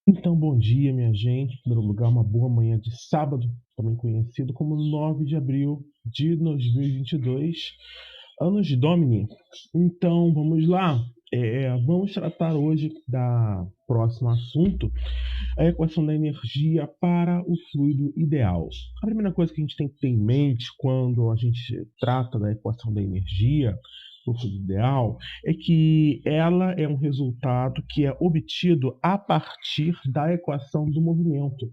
Então, bom dia, minha gente. Em primeiro lugar, uma boa manhã de sábado, também conhecido como 9 de abril de 2022, anos de Domini. Então, vamos lá. Vamos tratar hoje da próximo assunto, a equação da energia para o fluido ideal. A primeira coisa que a gente tem que ter em mente quando a gente trata da equação da energia para o fluido ideal é que ela é um resultado que é obtido a partir da equação do movimento.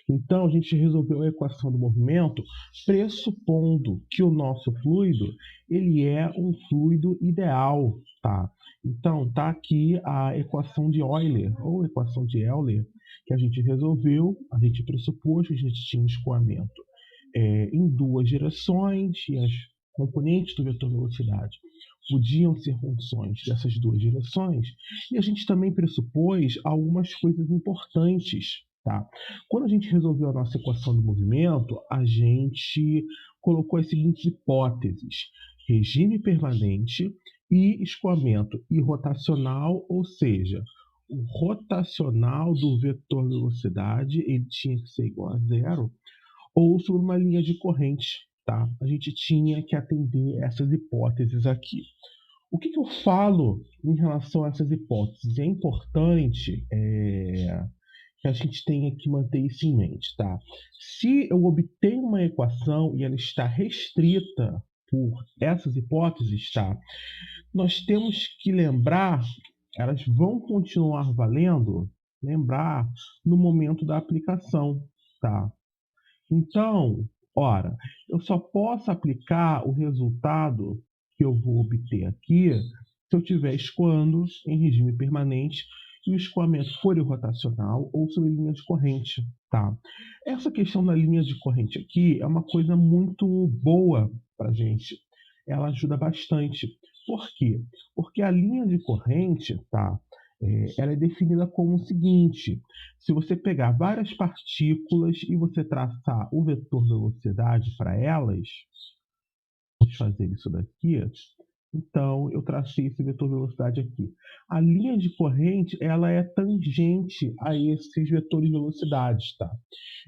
Então, a gente resolveu a equação do movimento pressupondo que o nosso fluido ele é um fluido ideal, tá? Então, tá aqui a equação de Euler, ou equação de Euler, que a gente resolveu, a gente pressupôs que a gente tinha um escoamento em duas direções, e as componentes do vetor velocidade podiam ser funções dessas duas direções, e a gente também pressupôs algumas coisas importantes. Tá? Quando a gente resolveu a nossa equação do movimento, a gente colocou as seguintes hipóteses: regime permanente e escoamento irrotacional, ou seja, o rotacional do vetor velocidade ele tinha que ser igual a zero, ou sobre uma linha de corrente. Tá? A gente tinha que atender essas hipóteses aqui. O que eu falo em relação a essas hipóteses? É importante que a gente tenha que manter isso em mente. Tá? Se eu obtenho uma equação e ela está restrita por essas hipóteses, tá? Nós temos que lembrar, elas vão continuar valendo, lembrar no momento da aplicação, tá? Então, ora, eu só posso aplicar o resultado que eu vou obter aqui se eu estiver escoando em regime permanente e o escoamento for irrotacional ou sobre linha de corrente, tá? Essa questão da linha de corrente aqui é uma coisa muito boa para a gente. Ela ajuda bastante. Por quê? Porque a linha de corrente, tá? Ela é definida como o seguinte: se você pegar várias partículas e você traçar o vetor velocidade para elas, vamos fazer isso daqui. Então, eu tracei esse vetor velocidade aqui. A linha de corrente, ela é tangente a esses vetores de velocidade, tá?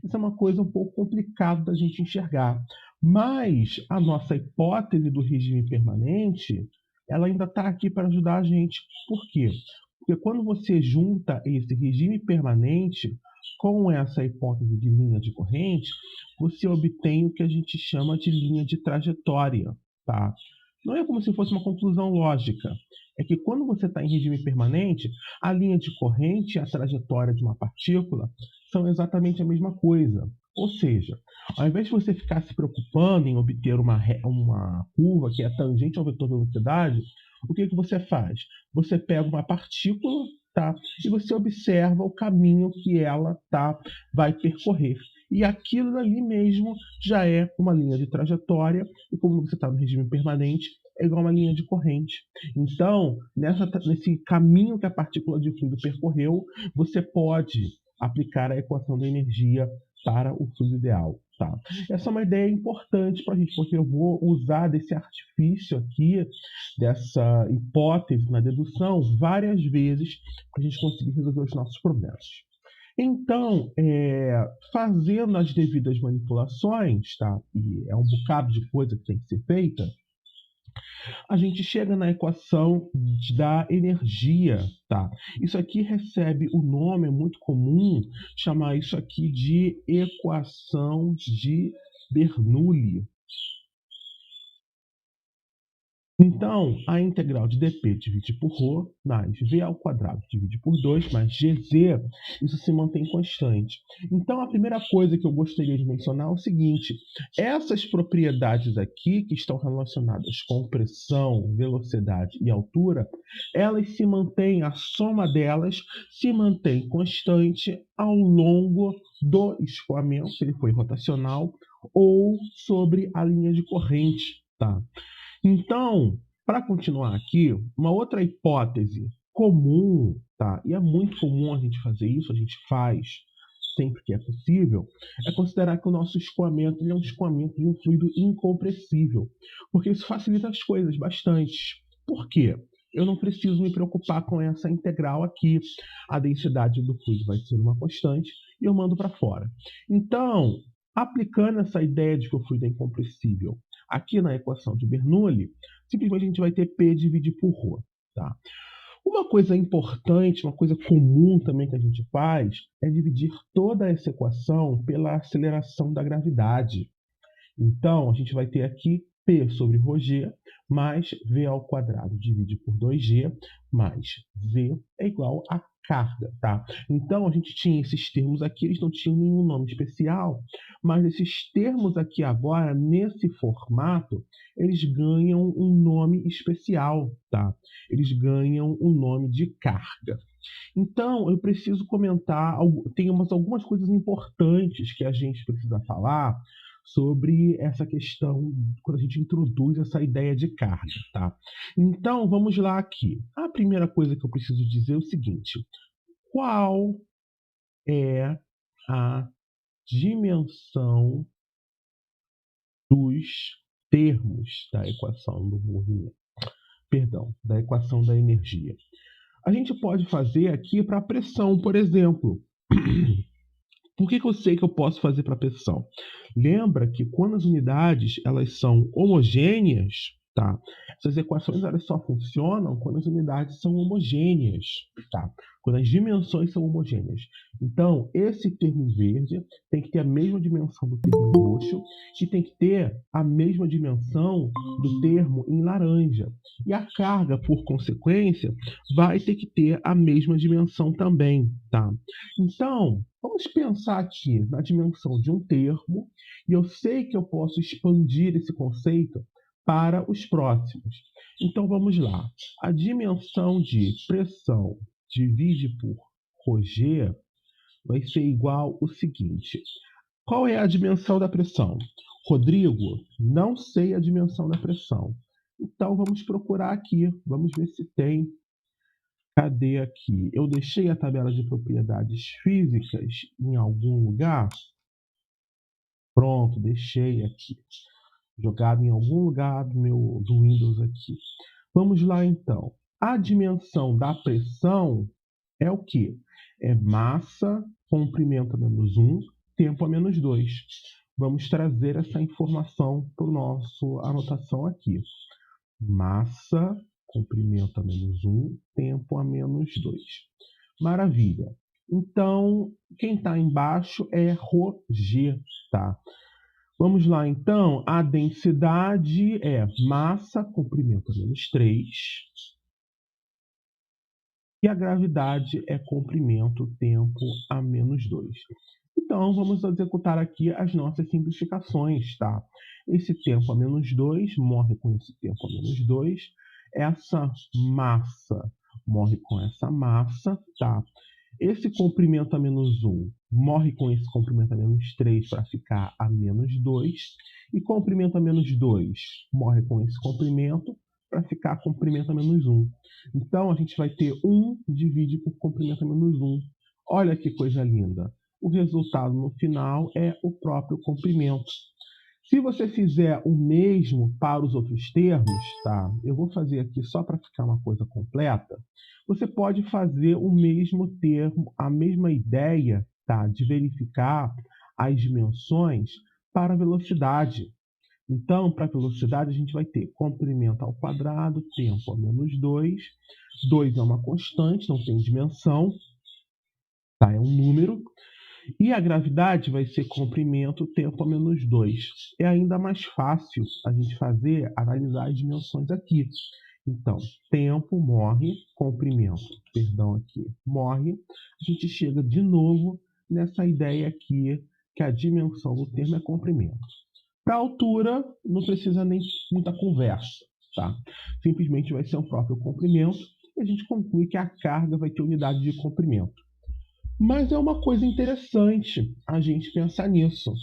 Isso é uma coisa um pouco complicada da gente enxergar. Mas a nossa hipótese do regime permanente, ela ainda está aqui para ajudar a gente. Por quê? Porque quando você junta esse regime permanente com essa hipótese de linha de corrente, você obtém o que a gente chama de linha de trajetória, tá? Não é como se fosse uma conclusão lógica. É que quando você está em regime permanente, a linha de corrente e a trajetória de uma partícula são exatamente a mesma coisa. Ou seja, ao invés de você ficar se preocupando em obter uma curva que é tangente ao vetor velocidade, o que você faz? Você pega uma partícula, tá? E você observa o caminho que ela vai percorrer. E aquilo ali mesmo já é uma linha de trajetória, e como você está no regime permanente, é igual a uma linha de corrente. Então, nesse caminho que a partícula de fluido percorreu, você pode aplicar a equação da energia para o fluido ideal. Tá? Essa é uma ideia importante para a gente, porque eu vou usar desse artifício aqui, dessa hipótese na dedução, várias vezes para a gente conseguir resolver os nossos problemas. Então, fazendo as devidas manipulações, tá? E é um bocado de coisa que tem que ser feita, a gente chega na equação da energia, tá? Isso aqui recebe o nome, é muito comum chamar isso aqui de equação de Bernoulli. Então, a integral de dp divide por ρ mais v ao quadrado divide por 2 mais gz, isso se mantém constante. Então, a primeira coisa que eu gostaria de mencionar é o seguinte: essas propriedades aqui, que estão relacionadas com pressão, velocidade e altura, elas se mantêm, a soma delas se mantém constante ao longo do escoamento, se ele foi rotacional, ou sobre a linha de corrente, tá? Então, para continuar aqui, uma outra hipótese comum, tá? E é muito comum a gente fazer isso, a gente faz sempre que é possível, é considerar que o nosso escoamento é um escoamento de um fluido incompressível, porque isso facilita as coisas bastante. Por quê? eu não preciso me preocupar com essa integral aqui. A densidade do fluido vai ser uma constante e eu mando para fora. Então, aplicando essa ideia de que o fluido é incompressível aqui na equação de Bernoulli, simplesmente a gente vai ter P dividido por ρ. Tá? Uma coisa importante, uma coisa comum também que a gente faz, é dividir toda essa equação pela aceleração da gravidade. Então, a gente vai ter aqui P sobre ρg mais V ao quadrado divide por 2G mais V é igual a carga, tá? Então, a gente tinha esses termos aqui, eles não tinham nenhum nome especial, mas esses termos aqui agora, nesse formato, eles ganham um nome especial, tá? Eles ganham um nome de carga. Então, eu preciso comentar, tem algumas coisas importantes que a gente precisa falar sobre essa questão quando a gente introduz essa ideia de carga, tá? Então, vamos lá aqui. A primeira coisa que eu preciso dizer é o seguinte: qual é a dimensão dos termos da equação do movimento? Perdão, da equação da energia. A gente pode fazer aqui para a pressão, por exemplo. Por que eu sei que eu posso fazer para pressão? Lembra que quando as unidades elas são homogêneas, tá? Essas equações elas só funcionam quando as unidades são homogêneas, tá? Quando as dimensões são homogêneas. Então, esse termo em verde tem que ter a mesma dimensão do termo em roxo e tem que ter a mesma dimensão do termo em laranja. E a carga, por consequência, vai ter que ter a mesma dimensão também, tá? Então, vamos pensar aqui na dimensão de um termo, e eu sei que eu posso expandir esse conceito para os próximos. Então, vamos lá. A dimensão de pressão divide por ρg vai ser igual ao seguinte. Qual é a dimensão da pressão? Rodrigo, não sei a dimensão da pressão. Então, vamos procurar aqui. Vamos ver se tem. Cadê aqui? Eu deixei a tabela de propriedades físicas em algum lugar? Pronto, deixei aqui. Jogado em algum lugar do Windows aqui. Vamos lá, então. A dimensão da pressão é o quê? É massa, comprimento a menos 1, tempo a menos 2. Vamos trazer essa informação para a nossa anotação aqui. Massa, comprimento a menos 1, tempo a menos 2. Maravilha. Então, quem está embaixo é ρg, tá? Vamos lá, então. A densidade é massa, comprimento a menos 3. E a gravidade é comprimento, tempo a menos 2. Então, vamos executar aqui as nossas simplificações, tá? Esse tempo a menos 2 morre com esse tempo a menos 2. Essa massa morre com essa massa, tá? Esse comprimento a menos 1 morre com esse comprimento a menos 3 para ficar a menos 2. E comprimento a menos 2 morre com esse comprimento para ficar comprimento a menos 1. Então, a gente vai ter 1 divide por comprimento a menos 1. Olha que coisa linda. O resultado no final é o próprio comprimento. Se você fizer o mesmo para os outros termos, tá? Eu vou fazer aqui só para ficar uma coisa completa. Você pode fazer o mesmo termo, a mesma ideia, tá? De verificar as dimensões para a velocidade. Então, para a velocidade, a gente vai ter comprimento ao quadrado, tempo a menos 2. 2 é uma constante, não tem dimensão, tá? É um número. E a gravidade vai ser comprimento, tempo a menos 2. É ainda mais fácil a gente analisar as dimensões aqui. Então, tempo morre, comprimento, morre. A gente chega de novo nessa ideia aqui, que a dimensão do termo é comprimento. Para a altura, não precisa nem muita conversa, tá? Simplesmente vai ser o próprio comprimento e a gente conclui que a carga vai ter unidade de comprimento. Mas é uma coisa interessante a gente pensar nisso.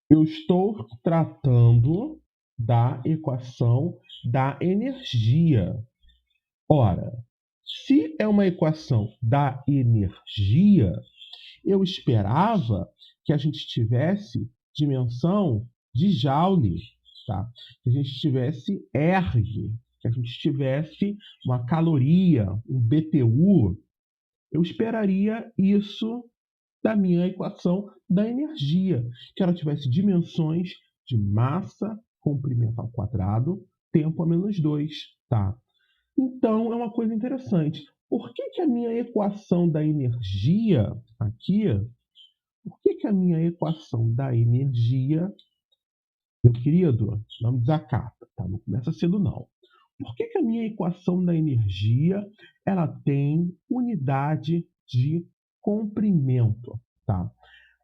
Eu estou tratando da equação da energia. Ora, se é uma equação da energia, eu esperava que a gente tivesse dimensão de Joule, tá? Que a gente tivesse erg, que a gente tivesse uma caloria, um BTU, eu esperaria isso da minha equação da energia, que ela tivesse dimensões de massa, comprimento ao quadrado, tempo a menos 2, tá? Então, é uma coisa interessante. Por que a minha equação da energia aqui, por que a minha equação da energia, meu querido, não me desacata, tá? Não começa cedo, não. Por que a minha equação da energia, ela tem unidade de comprimento, tá?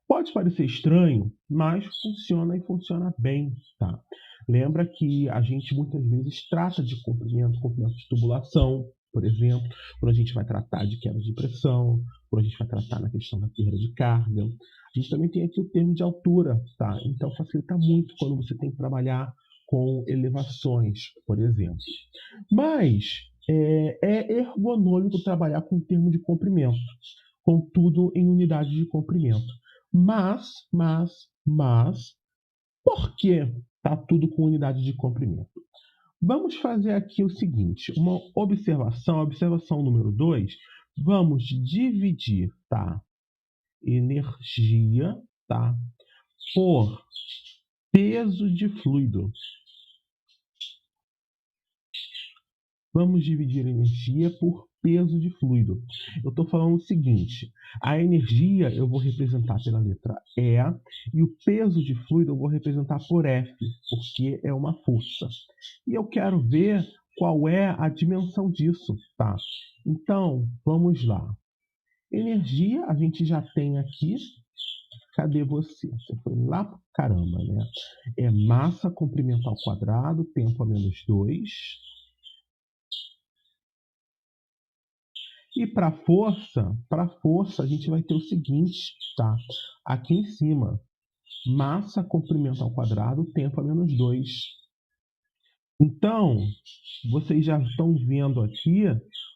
Pode parecer estranho, mas funciona e funciona bem, tá? Lembra que a gente muitas vezes trata de comprimento de tubulação, por exemplo, quando a gente vai tratar de queda de pressão, quando a gente vai tratar na questão da perda de carga. A gente também tem aqui o termo de altura, tá? Então facilita muito quando você tem que trabalhar com elevações, por exemplo. Mas é ergonômico trabalhar com o termo de comprimento, contudo em unidade de comprimento. Mas, por que está tudo com unidade de comprimento? Vamos fazer aqui o seguinte, uma observação, a observação número 2, vamos dividir, tá, energia, tá, por peso de fluido. Vamos dividir a energia por peso de fluido. Eu estou falando o seguinte, a energia eu vou representar pela letra E e o peso de fluido eu vou representar por F, porque é uma força. E eu quero ver qual é a dimensão disso, tá? Então, vamos lá. Energia a gente já tem aqui. Cadê você? Você foi lá pro caramba, né? É massa, comprimento ao quadrado, tempo a menos 2. E para força a gente vai ter o seguinte, tá? Aqui em cima, massa, comprimento ao quadrado, tempo a menos 2. Então, vocês já estão vendo aqui,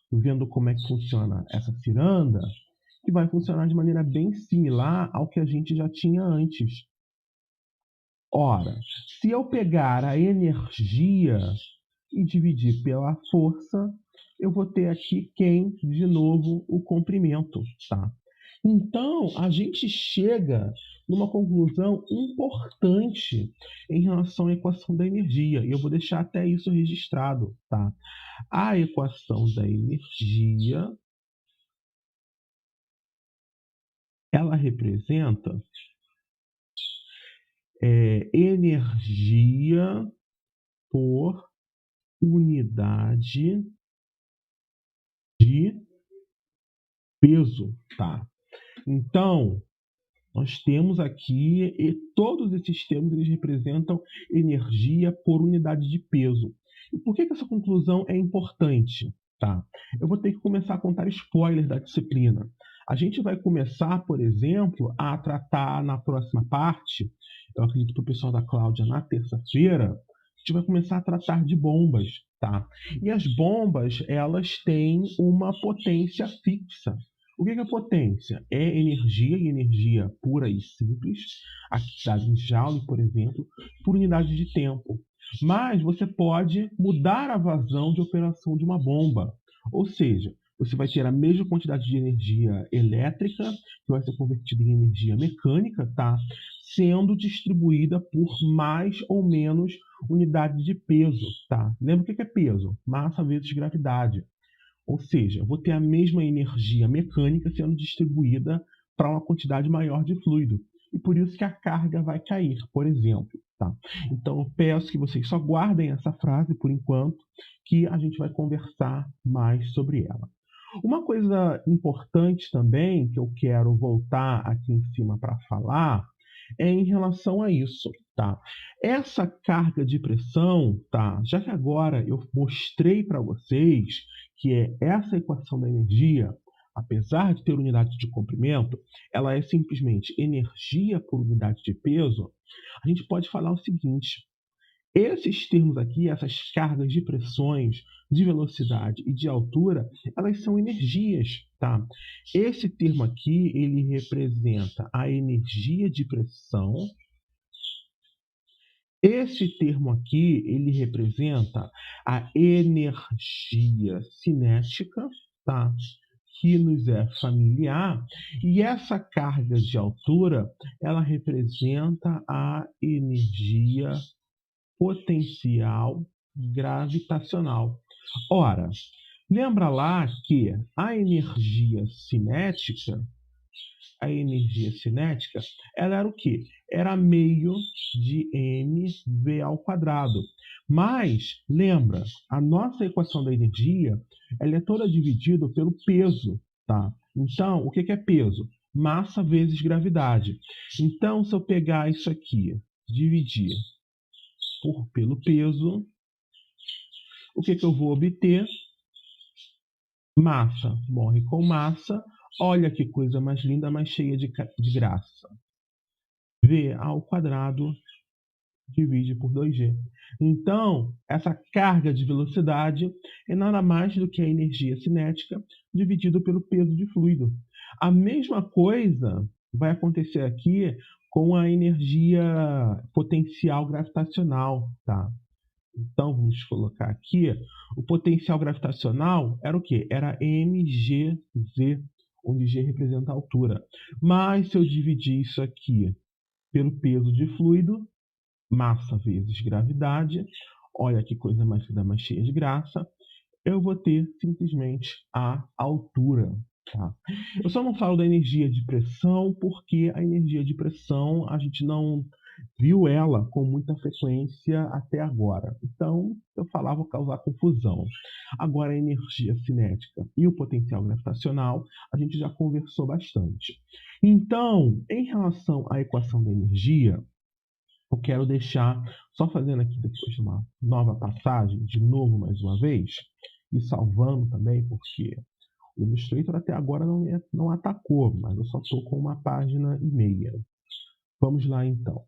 vendo como é que funciona essa ciranda, que vai funcionar de maneira bem similar ao que a gente já tinha antes. Ora, se eu pegar a energia e dividir pela força, eu vou ter aqui quem? De novo, o comprimento, tá? Então, a gente chega numa conclusão importante em relação à equação da energia, e eu vou deixar até isso registrado, tá? A equação da energia, ela representa energia por unidade de peso, tá? Então, nós temos aqui, e todos esses termos eles representam energia por unidade de peso. E por que essa conclusão é importante? Tá? Eu vou ter que começar a contar spoilers da disciplina. A gente vai começar, por exemplo, a tratar na próxima parte, eu acredito que o pessoal da Cláudia na terça-feira, a gente vai começar a tratar de bombas. Tá? E as bombas, elas têm uma potência fixa. O que é potência? É energia, e energia pura e simples, aqui dada em Joule, por exemplo, por unidade de tempo. Mas você pode mudar a vazão de operação de uma bomba. Ou seja, você vai ter a mesma quantidade de energia elétrica, que vai ser convertida em energia mecânica, tá? Sendo distribuída por mais ou menos unidade de peso. Tá? Lembra o que é peso? Massa vezes gravidade. Ou seja, eu vou ter a mesma energia mecânica sendo distribuída para uma quantidade maior de fluido. E por isso que a carga vai cair, por exemplo. Tá? Então, eu peço que vocês só guardem essa frase por enquanto, que a gente vai conversar mais sobre ela. Uma coisa importante também, que eu quero voltar aqui em cima para falar, é em relação a isso, tá? Essa carga de pressão, tá? Já que agora eu mostrei para vocês que é essa equação da energia, apesar de ter unidade de comprimento, ela é simplesmente energia por unidade de peso, a gente pode falar o seguinte, esses termos aqui, essas cargas de pressões, de velocidade e de altura, elas são energias, tá? Esse termo aqui, ele representa a energia de pressão Esse termo aqui, ele representa a energia cinética, tá? Que nos é familiar, e essa carga de altura, ela representa a energia potencial gravitacional. Ora, lembra lá que a energia cinética, ela era o quê? Era meio de mv ao quadrado. Mas, lembra, a nossa equação da energia, ela é toda dividida pelo peso, tá? Então, o que é peso? Massa vezes gravidade. Então, se eu pegar isso aqui, dividir pelo peso, o que eu vou obter? Massa morre com massa. Olha que coisa mais linda, mais cheia de graça. V ao quadrado divide por 2G. Então, essa carga de velocidade é nada mais do que a energia cinética dividido pelo peso de fluido. A mesma coisa vai acontecer aqui com a energia potencial gravitacional, tá? Então, vamos colocar aqui, o potencial gravitacional era o quê? Era mgz, onde g representa a altura. Mas se eu dividir isso aqui pelo peso de fluido, massa vezes gravidade, olha que coisa mais cheia de graça, eu vou ter simplesmente a altura. Tá? Eu só não falo da energia de pressão, porque a energia de pressão a gente não viu ela com muita frequência até agora. Então, eu falava vou causar confusão. Agora, a energia cinética e o potencial gravitacional, a gente já conversou bastante. Então, em relação à equação da energia, eu quero deixar, só fazendo aqui depois de uma nova passagem, de novo mais uma vez, e salvando também, porque o Illustrator até agora não atacou, mas eu só estou com uma página e meia. Vamos lá então.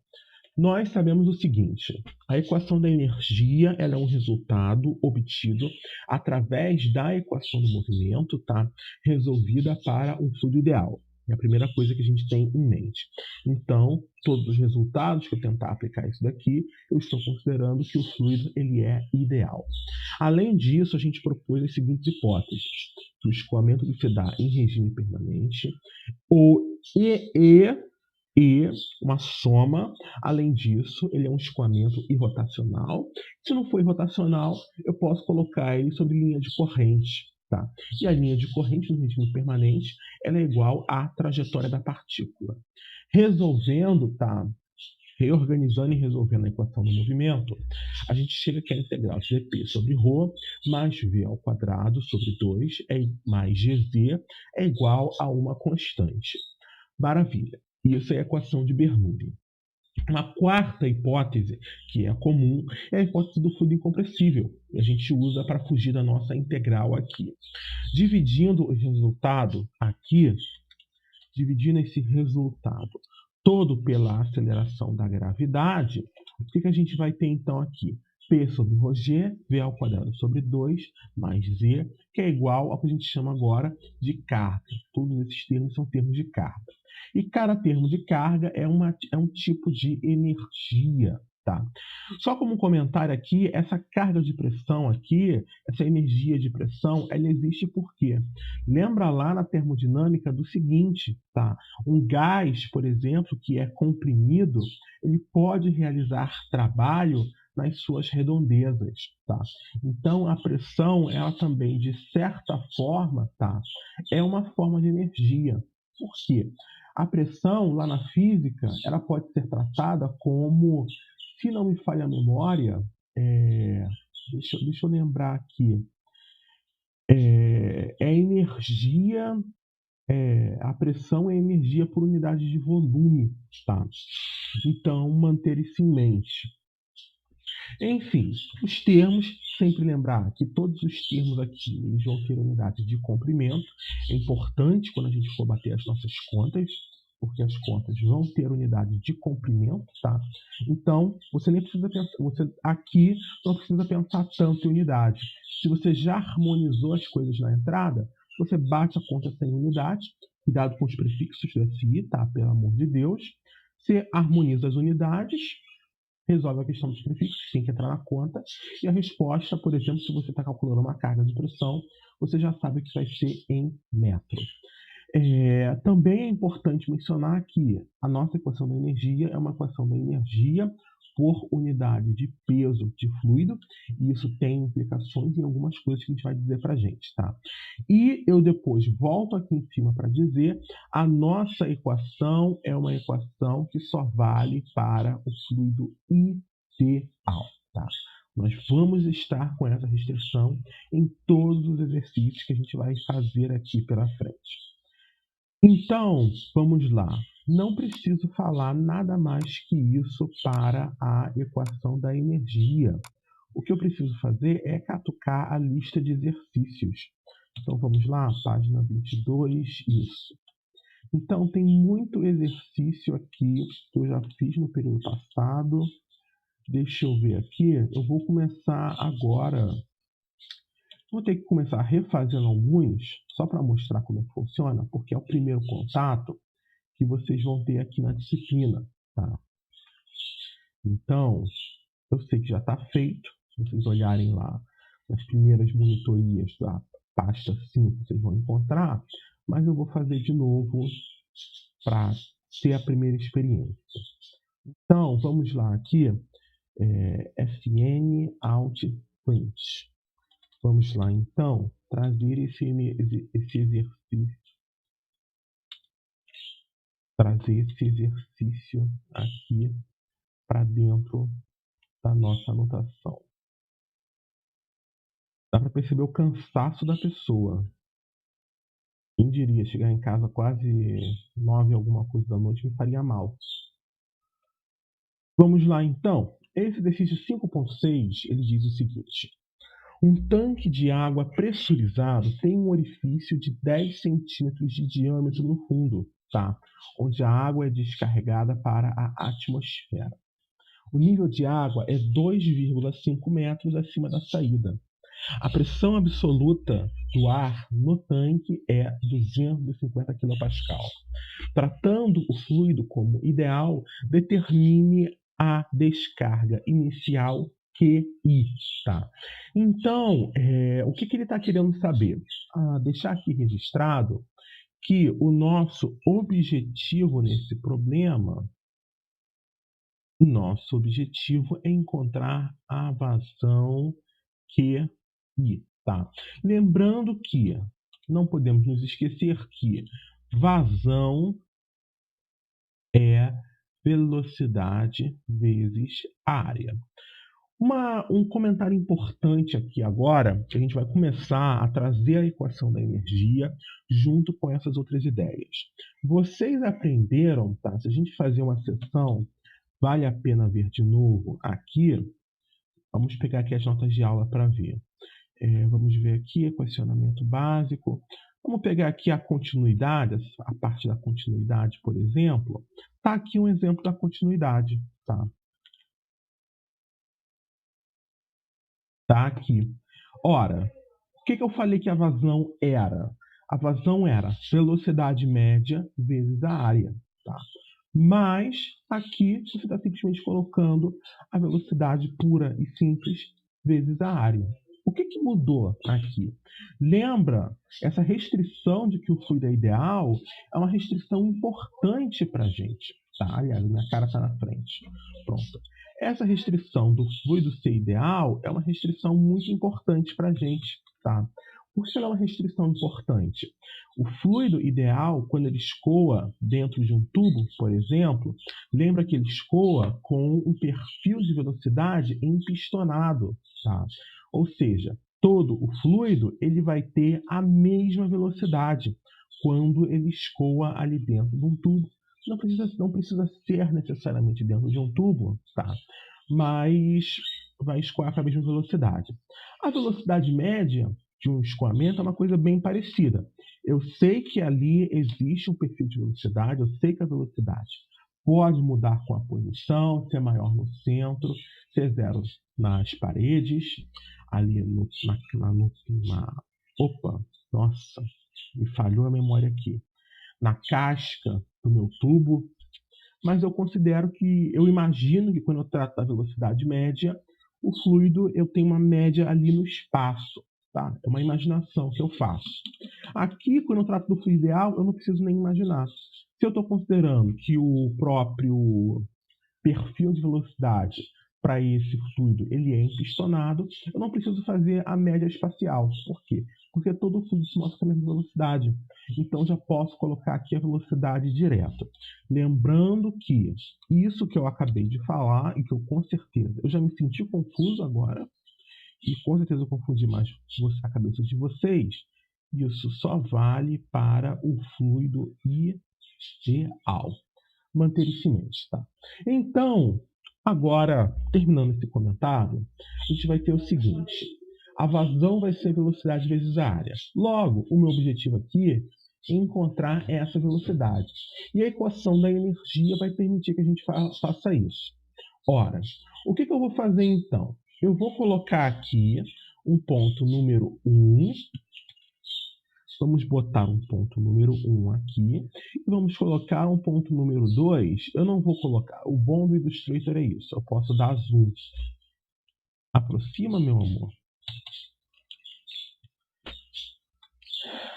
Nós sabemos o seguinte, a equação da energia ela é um resultado obtido através da equação do movimento, tá? Resolvida para um fluido ideal. É a primeira coisa que a gente tem em mente. Então, todos os resultados que eu tentar aplicar isso daqui, eu estou considerando que o fluido ele é ideal. Além disso, a gente propôs as seguintes hipóteses. Que o escoamento que se dá em regime permanente, o e uma soma. Além disso, ele é um escoamento irrotacional. Se não for irrotacional, eu posso colocar ele sobre linha de corrente. Tá? E a linha de corrente no regime permanente ela é igual à trajetória da partícula. Resolvendo, tá? Reorganizando e resolvendo a equação do movimento, a gente chega que a integral de dp sobre ρ mais v ao quadrado sobre 2 mais gz é igual a uma constante. Maravilha. Isso é a equação de Bernoulli. Uma quarta hipótese, que é comum, é a hipótese do fluido incompressível. E a gente usa para fugir da nossa integral aqui. Dividindo o resultado aqui, dividindo esse resultado todo pela aceleração da gravidade, o que a gente vai ter então aqui? P sobre ρg, V ao quadrado sobre 2, mais Z, que é igual ao que a gente chama agora de carga. Todos esses termos são termos de carga. E cada termo de carga é um tipo de energia. Tá? Só como um comentário aqui, essa carga de pressão aqui, essa energia de pressão, ela existe por quê? Lembra lá na termodinâmica do seguinte, tá? Um gás, por exemplo, que é comprimido, ele pode realizar trabalho nas suas redondezas, tá? Então, a pressão, ela também, de certa forma, tá? É uma forma de energia. Por quê? A pressão, lá na física, ela pode ser tratada como, se não me falha a memória, deixa eu lembrar aqui, energia, a pressão é energia por unidade de volume, tá? Então, manter isso em mente. Enfim, os termos, sempre lembrar que todos os termos aqui eles vão ter unidade de comprimento. É importante quando a gente for bater as nossas contas, porque as contas vão ter unidade de comprimento, tá? Então, você nem precisa pensar, você aqui não precisa pensar tanto em unidade. Se você já harmonizou as coisas na entrada, você bate a conta sem unidade, cuidado com os prefixos da SI, tá? Pelo amor de Deus. Você harmoniza as unidades, resolve a questão dos prefixos, tem que entrar na conta, e a resposta, por exemplo, se você está calculando uma carga de pressão, você já sabe que vai ser em metro. Também é importante mencionar que a nossa equação da energia é uma equação da energia por unidade de peso de fluido, e isso tem implicações em algumas coisas que a gente vai dizer para a gente, tá? E eu depois volto aqui em cima para dizer, a nossa equação é uma equação que só vale para o fluido ideal, tá? Nós vamos estar com essa restrição em todos os exercícios que a gente vai fazer aqui pela frente. Então, vamos lá. Não preciso falar nada mais que isso para a equação da energia. O que eu preciso fazer é catucar a lista de exercícios. Então, vamos lá, página 22, isso. Então, tem muito exercício aqui que eu já fiz no período passado. Deixa eu ver aqui. Eu vou começar agora. Vou ter que começar refazendo alguns, só para mostrar como é que funciona, porque é o primeiro contato que vocês vão ter aqui na disciplina, tá? Então, eu sei que já está feito. Se vocês olharem lá nas primeiras monitorias da pasta 5, vocês vão encontrar, mas eu vou fazer de novo para ter a primeira experiência. Então, vamos lá aqui, FN Alt Print. Vamos lá, então, trazer esse exercício aqui para dentro da nossa anotação. Dá para perceber o cansaço da pessoa. Quem diria, chegar em casa quase 9 alguma coisa da noite me faria mal. Vamos lá, então. Esse exercício 5.6, ele diz o seguinte. Um tanque de água pressurizado tem um orifício de 10 centímetros de diâmetro no fundo, tá? Onde a água é descarregada para a atmosfera. O nível de água é 2,5 metros acima da saída. A pressão absoluta do ar no tanque é 250 kPa. Tratando o fluido como ideal, determine a descarga inicial QI, tá? Então, o que ele está querendo saber? Deixar aqui registrado que o nosso objetivo nesse problema, é encontrar a vazão QI, tá? Lembrando que não podemos nos esquecer que vazão é velocidade vezes área. Um comentário importante aqui agora, que a gente vai começar a trazer a equação da energia junto com essas outras ideias. Vocês aprenderam, tá? Se a gente fazer uma sessão, vale a pena ver de novo aqui. Vamos pegar aqui as notas de aula para ver. Vamos ver aqui, equacionamento básico. Vamos pegar aqui a continuidade, a parte da continuidade, por exemplo. Está aqui um exemplo da continuidade, tá? Tá aqui. Ora, o que eu falei que a vazão era? A vazão era velocidade média vezes a área, tá? Mas aqui você está simplesmente colocando a velocidade pura e simples vezes a área. O que mudou aqui? Lembra, essa restrição de que o fluido é ideal é uma restrição importante para a gente. Tá? Aliás, minha cara está na frente. Pronto. Essa restrição do fluido ser ideal é uma restrição muito importante para a gente. Tá? Por que ela é uma restrição importante? O fluido ideal, quando ele escoa dentro de um tubo, por exemplo, lembra que ele escoa com um perfil de velocidade empistonado. Tá? Ou seja, todo o fluido ele vai ter a mesma velocidade quando ele escoa ali dentro de um tubo. Não precisa ser necessariamente dentro de um tubo, tá? Mas vai escoar com a mesma velocidade. A velocidade média de um escoamento é uma coisa bem parecida. Eu sei que ali existe um perfil de velocidade, eu sei que a velocidade pode mudar com a posição, ser maior no centro, ser zero nas paredes, ali opa, nossa, me falhou a memória aqui. Na casca do meu tubo, mas eu imagino que quando eu trato da velocidade média, o fluido eu tenho uma média ali no espaço, tá? É uma imaginação que eu faço. Aqui, quando eu trato do fluido ideal, eu não preciso nem imaginar. Se eu estou considerando que o próprio perfil de velocidade para esse fluido ele é empistonado, eu não preciso fazer a média espacial. Por quê? Porque todo fluido se mostra com a mesma velocidade. Então, já posso colocar aqui a velocidade direta. Lembrando que isso que eu acabei de falar, e que eu com certeza, eu já me senti confuso agora, e com certeza eu confundi mais a cabeça de vocês, isso só vale para o fluido ideal. Manter isso em mente, tá? Então, agora, terminando esse comentário, a gente vai ter o seguinte: a vazão vai ser velocidade vezes a área. Logo, o meu objetivo aqui é encontrar essa velocidade. E a equação da energia vai permitir que a gente faça isso. Ora, o que eu vou fazer então? Eu vou colocar aqui um ponto número 1. Vamos botar um ponto número 1 aqui. E vamos colocar um ponto número 2. Eu não vou colocar. O bom do Illustrator é isso. Eu posso dar zoom. Aproxima, meu amor.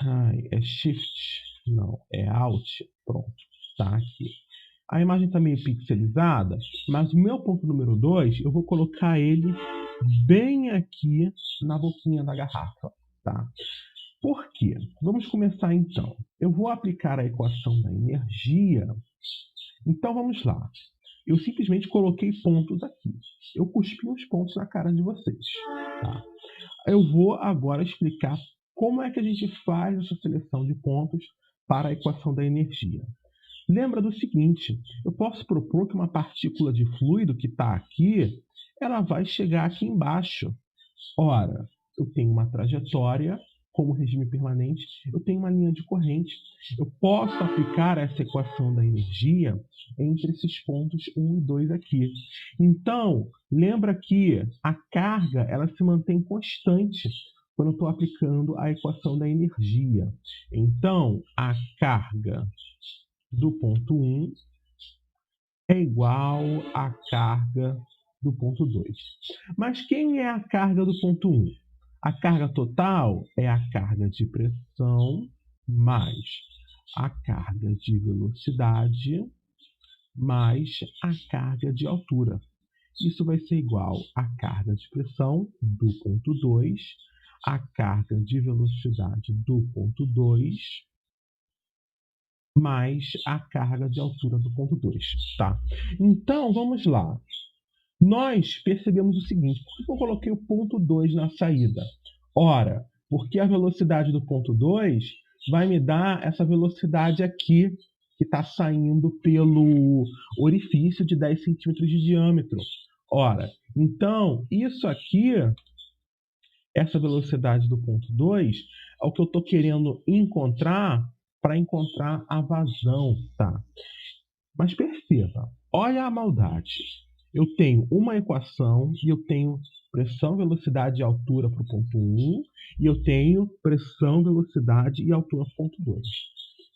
Ai, é Shift. Não, é Alt. Pronto. Tá aqui. A imagem está meio pixelizada, mas o meu ponto número 2, eu vou colocar ele bem aqui na boquinha da garrafa. Tá? Por quê? Vamos começar então. Eu vou aplicar a equação da energia. Então vamos lá. Eu simplesmente coloquei pontos aqui. Eu cuspi uns pontos na cara de vocês. Tá? Eu vou agora explicar como é que a gente faz essa seleção de pontos para a equação da energia. Lembra do seguinte, eu posso propor que uma partícula de fluido que está aqui, ela vai chegar aqui embaixo. Ora, eu tenho uma trajetória como regime permanente, eu tenho uma linha de corrente. Eu posso aplicar essa equação da energia entre esses pontos 1 e 2 aqui. Então, lembra que a carga ela se mantém constante quando eu estou aplicando a equação da energia. Então, a carga do ponto 1 é igual à carga do ponto 2. Mas quem é a carga do ponto 1? A carga total é a carga de pressão mais a carga de velocidade mais a carga de altura. Isso vai ser igual à carga de pressão do ponto 2, a carga de velocidade do ponto 2, mais a carga de altura do ponto 2. Tá? Então, vamos lá. Nós percebemos o seguinte, por que eu coloquei o ponto 2 na saída? Ora, porque a velocidade do ponto 2 vai me dar essa velocidade aqui, que está saindo pelo orifício de 10 centímetros de diâmetro. Ora, então, isso aqui, essa velocidade do ponto 2, é o que eu estou querendo encontrar para encontrar a vazão. Tá? Mas perceba, olha a maldade. Eu tenho uma equação e eu tenho pressão, velocidade e altura para o ponto 1 e eu tenho pressão, velocidade e altura para o ponto 2.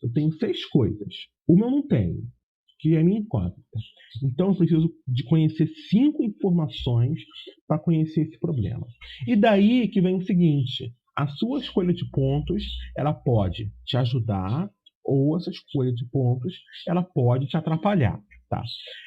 Eu tenho 6 coisas. Uma eu não tenho, que é a minha incógnita. Então eu preciso de conhecer 5 informações para conhecer esse problema. E daí que vem o seguinte, a sua escolha de pontos ela pode te ajudar ou essa escolha de pontos ela pode te atrapalhar. Tá?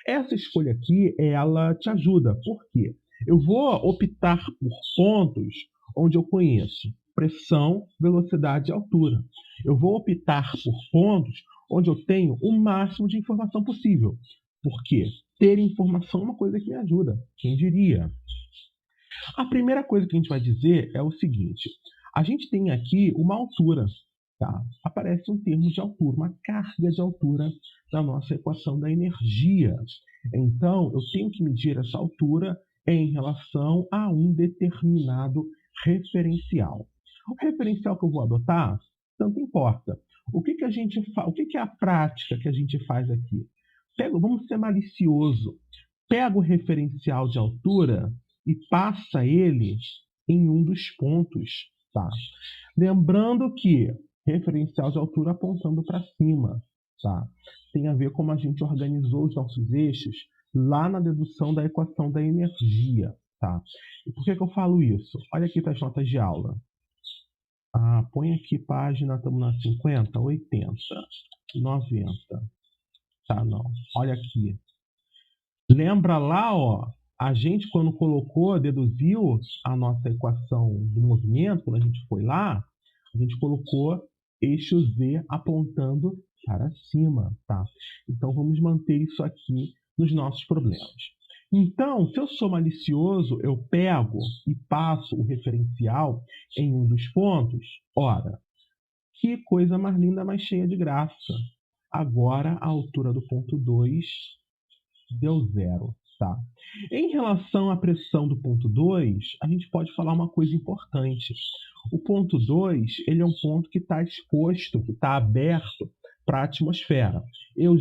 Essa escolha aqui, ela te ajuda. Por quê? Eu vou optar por pontos onde eu conheço pressão, velocidade e altura. Eu vou optar por pontos onde eu tenho o máximo de informação possível. Por quê? Ter informação é uma coisa que me ajuda. Quem diria? A primeira coisa que a gente vai dizer é o seguinte. A gente tem aqui uma altura. Tá? Aparece um termo de altura, uma carga de altura na nossa equação da energia. Então, eu tenho que medir essa altura em relação a um determinado referencial. O referencial que eu vou adotar, tanto importa. O que a gente faz? O que é a prática que a gente faz aqui? Vamos ser malicioso. Pega o referencial de altura e passa ele em um dos pontos. Tá? Lembrando que referencial de altura apontando para cima. tá? Tem a ver como a gente organizou os nossos eixos lá na dedução da equação da energia, tá? E por que eu falo isso? Olha aqui para as notas de aula. Põe aqui página, estamos na 50, 80, 90. Tá, não. Olha aqui. Lembra lá, ó, a gente quando deduziu a nossa equação do movimento, quando a gente foi lá, a gente colocou eixo Z apontando para cima, tá? Então vamos manter isso aqui nos nossos problemas. Então, se eu sou malicioso, eu pego e passo o referencial em um dos pontos. Ora, que coisa mais linda, mais cheia de graça. Agora a altura do ponto 2 deu 0. Tá? Em relação à pressão do ponto 2, a gente pode falar uma coisa importante. O ponto 2 ele é um ponto que está exposto, que está aberto para a atmosfera. Eu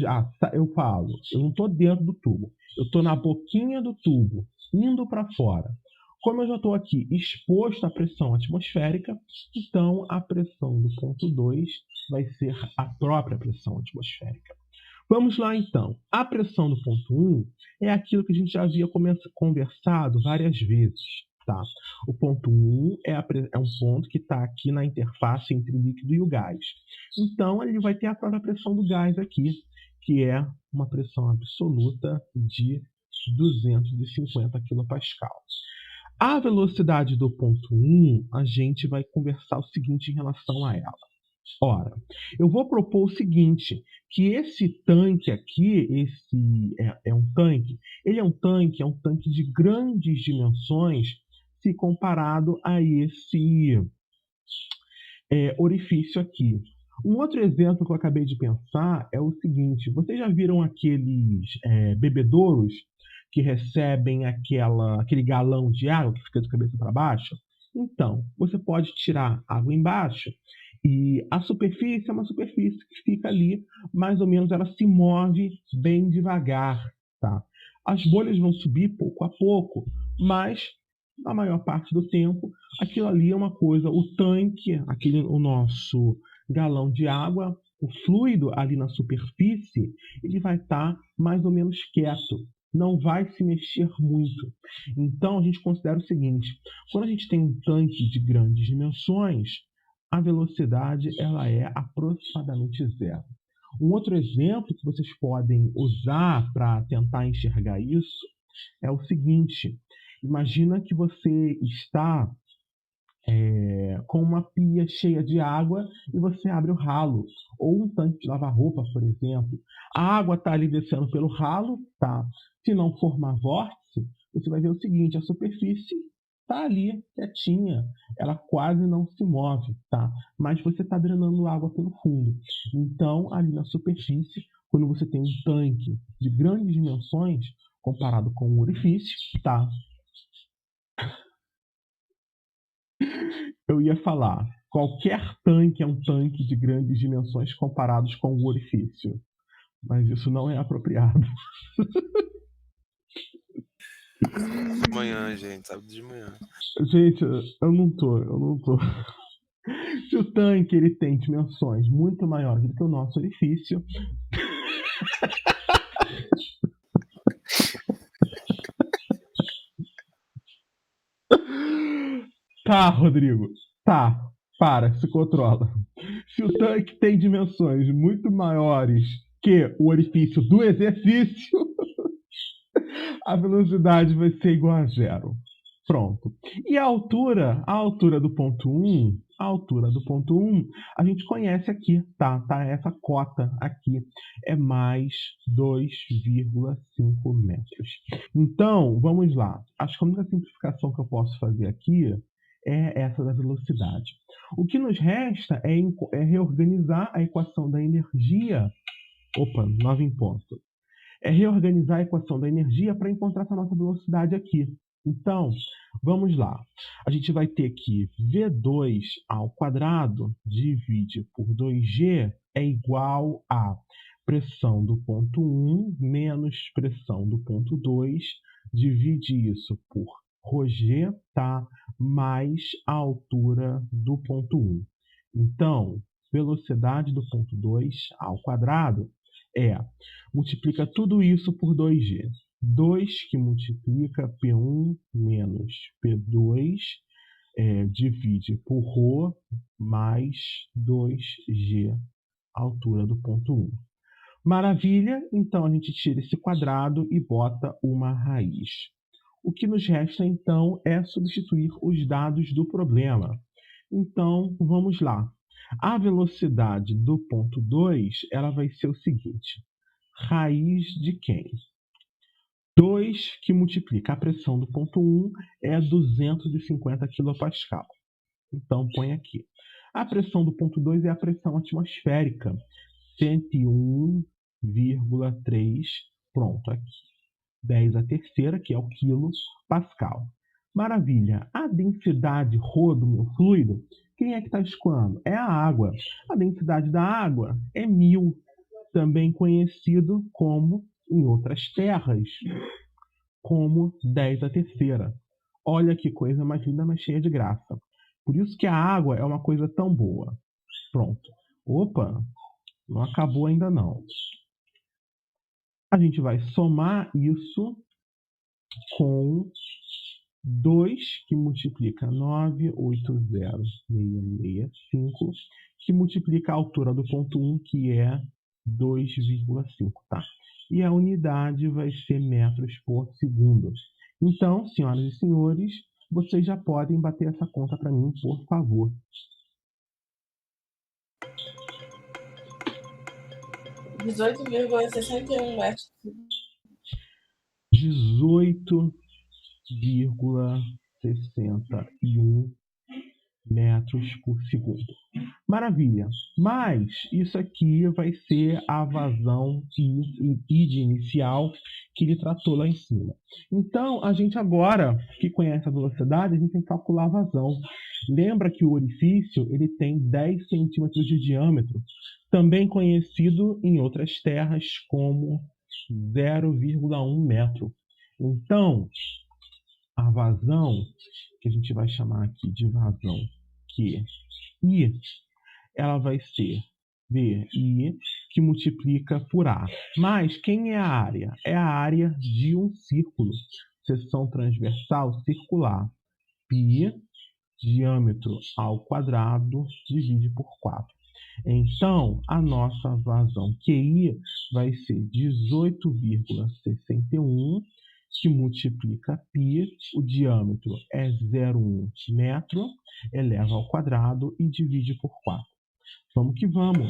falo, eu não estou dentro do tubo, eu estou na boquinha do tubo, indo para fora. Como eu já estou aqui exposto à pressão atmosférica, então a pressão do ponto 2 vai ser a própria pressão atmosférica. Vamos lá, então. A pressão do ponto 1 é aquilo que a gente já havia conversado várias vezes. Tá? O ponto 1 é um ponto que está aqui na interface entre o líquido e o gás. Então, ele vai ter a própria pressão do gás aqui, que é uma pressão absoluta de 250 kPa. A velocidade do ponto 1, a gente vai conversar o seguinte em relação a ela. Ora, eu vou propor o seguinte, que esse tanque aqui, é um tanque de grandes dimensões se comparado a esse orifício aqui. Um outro exemplo que eu acabei de pensar é o seguinte, vocês já viram aqueles bebedouros que recebem aquele galão de água que fica de cabeça para baixo? Então, você pode tirar água embaixo e a superfície é uma superfície que fica ali, mais ou menos ela se move bem devagar, tá? As bolhas vão subir pouco a pouco, mas na maior parte do tempo, aquilo ali é uma coisa, o tanque, o nosso galão de água, o fluido ali na superfície, ele vai estar mais ou menos quieto, não vai se mexer muito. Então, a gente considera o seguinte, quando a gente tem um tanque de grandes dimensões, a velocidade ela é aproximadamente 0. Um outro exemplo que vocês podem usar para tentar enxergar isso é o seguinte, imagina que você está com uma pia cheia de água e você abre o ralo, ou um tanque de lavar roupa, por exemplo. A água está ali descendo pelo ralo, tá? Se não formar vórtice, você vai ver o seguinte, a superfície está ali, quietinha, ela quase não se move, tá? Mas você está drenando água pelo fundo. Então, ali na superfície, quando você tem um tanque de grandes dimensões, comparado com um orifício, tá? Eu ia falar, qualquer tanque é um tanque de grandes dimensões comparados com o orifício. Mas isso não é apropriado. De manhã, gente, sábado de manhã. Gente, eu não tô. Se o tanque ele tem dimensões muito maiores do que o nosso orifício... Tá, Rodrigo. Tá. Para, se controla. Se o tanque tem dimensões muito maiores que o orifício do exercício, a velocidade vai ser igual a 0. Pronto. E a altura do ponto 1, a gente conhece aqui, tá? Essa cota aqui é mais 2,5 metros. Então, vamos lá. Acho que a única simplificação que eu posso fazer aqui é essa da velocidade. O que nos resta é reorganizar a equação da energia. Opa, 9 em ponto. É reorganizar a equação da energia para encontrar essa nossa velocidade aqui. Então, vamos lá. A gente vai ter que V2 ao quadrado divide por 2G é igual a pressão do ponto 1 menos pressão do ponto 2, divide isso por ρg, tá? Mais a altura do ponto 1. Então, velocidade do ponto 2 ao quadrado é, multiplica tudo isso por 2G. 2 que multiplica P1 menos P2, divide por ρ mais 2G, altura do ponto 1. Maravilha, então a gente tira esse quadrado e bota uma raiz. O que nos resta, então, é substituir os dados do problema. Então, vamos lá. A velocidade do ponto 2, ela vai ser o seguinte. Raiz de quem? 2 que multiplica a pressão do ponto 1 é 250 kPa. Então, põe aqui. A pressão do ponto 2 é a pressão atmosférica. 101,3. Pronto, aqui. 10 a terceira, que é o quilo pascal. Maravilha. A densidade ρ do meu fluido, quem é que está escoando? É a água. A densidade da água é 1000, também conhecido como, em outras terras, como 10 a terceira. Olha que coisa mais linda, mas cheia de graça. Por isso que a água é uma coisa tão boa. Pronto. Opa, não acabou ainda não. A gente vai somar isso com 2 que multiplica 980,665, que multiplica a altura do ponto 1, que é 2,5, tá? E a unidade vai ser metros por segundo. Então, senhoras e senhores, vocês já podem bater essa conta para mim, por favor. 18,61 metros. 18,61 metros por segundo. Maravilha. Mas isso aqui vai ser a vazão I de inicial que ele tratou lá em cima. Então, a gente agora, que conhece a velocidade, a gente tem que calcular a vazão. Lembra que o orifício ele tem 10 centímetros de diâmetro, também conhecido em outras terras como 0,1 metro. Então, a vazão, que a gente vai chamar aqui de vazão Q I, ela vai ser VI, que multiplica por A. Mas quem é a área? É a área de um círculo. Seção transversal circular. Π, diâmetro ao quadrado, divide por 4. Então, a nossa vazão QI vai ser 18,61, que multiplica π, o diâmetro é 0,1 metro, eleva ao quadrado e divide por 4. Vamos que vamos!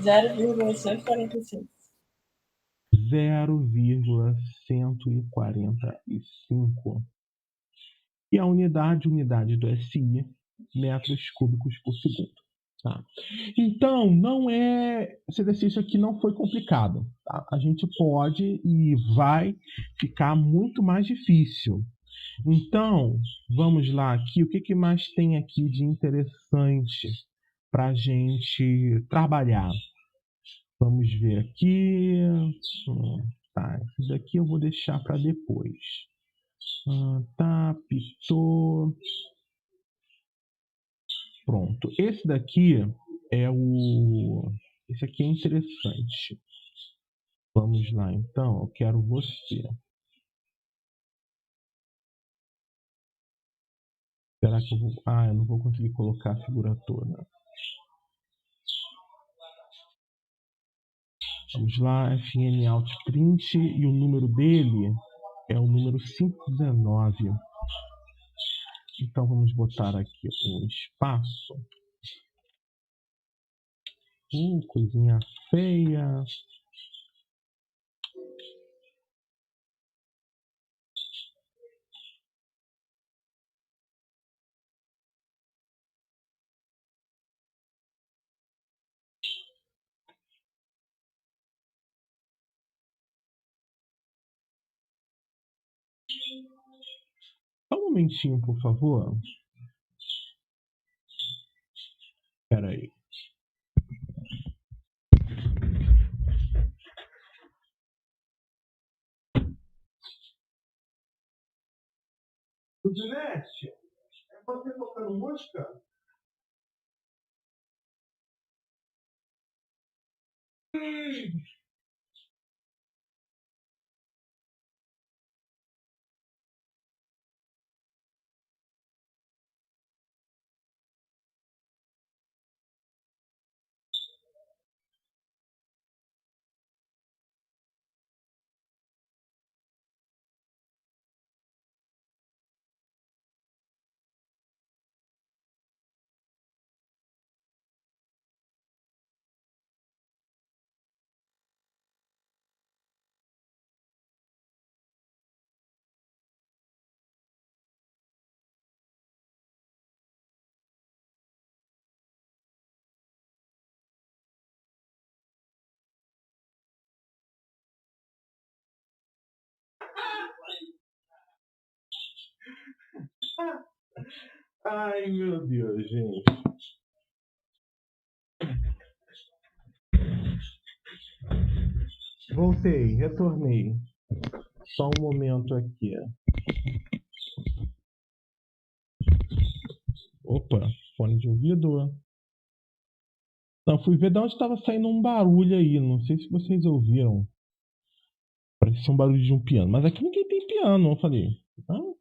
Zero vírgula 145. 0,145. E a unidade do SI, metros cúbicos por segundo. Tá? Então, esse exercício aqui não foi complicado. Tá? A gente pode e vai ficar muito mais difícil. Então, vamos lá aqui. O que mais tem aqui de interessante para a gente trabalhar? Vamos ver aqui. Tá, isso daqui eu vou deixar para depois. Tá, pitou. Pronto. Esse daqui é Esse aqui é interessante. Vamos lá, então. Eu quero você. Será que eu vou... eu não vou conseguir colocar a figura toda. Vamos lá, FN Alt Print, e o número dele é o número 519. Então vamos botar aqui um espaço. Coisinha feia. Só um momentinho, por favor. Espera aí. Ginete, é você tocando música? Ai, meu Deus, gente. Voltei, retornei. Só um momento aqui. Opa, fone de ouvido. Não, fui ver de onde estava saindo um barulho aí. Não sei se vocês ouviram. Parecia um barulho de um piano. Mas aqui ninguém tem piano, eu falei. Ah.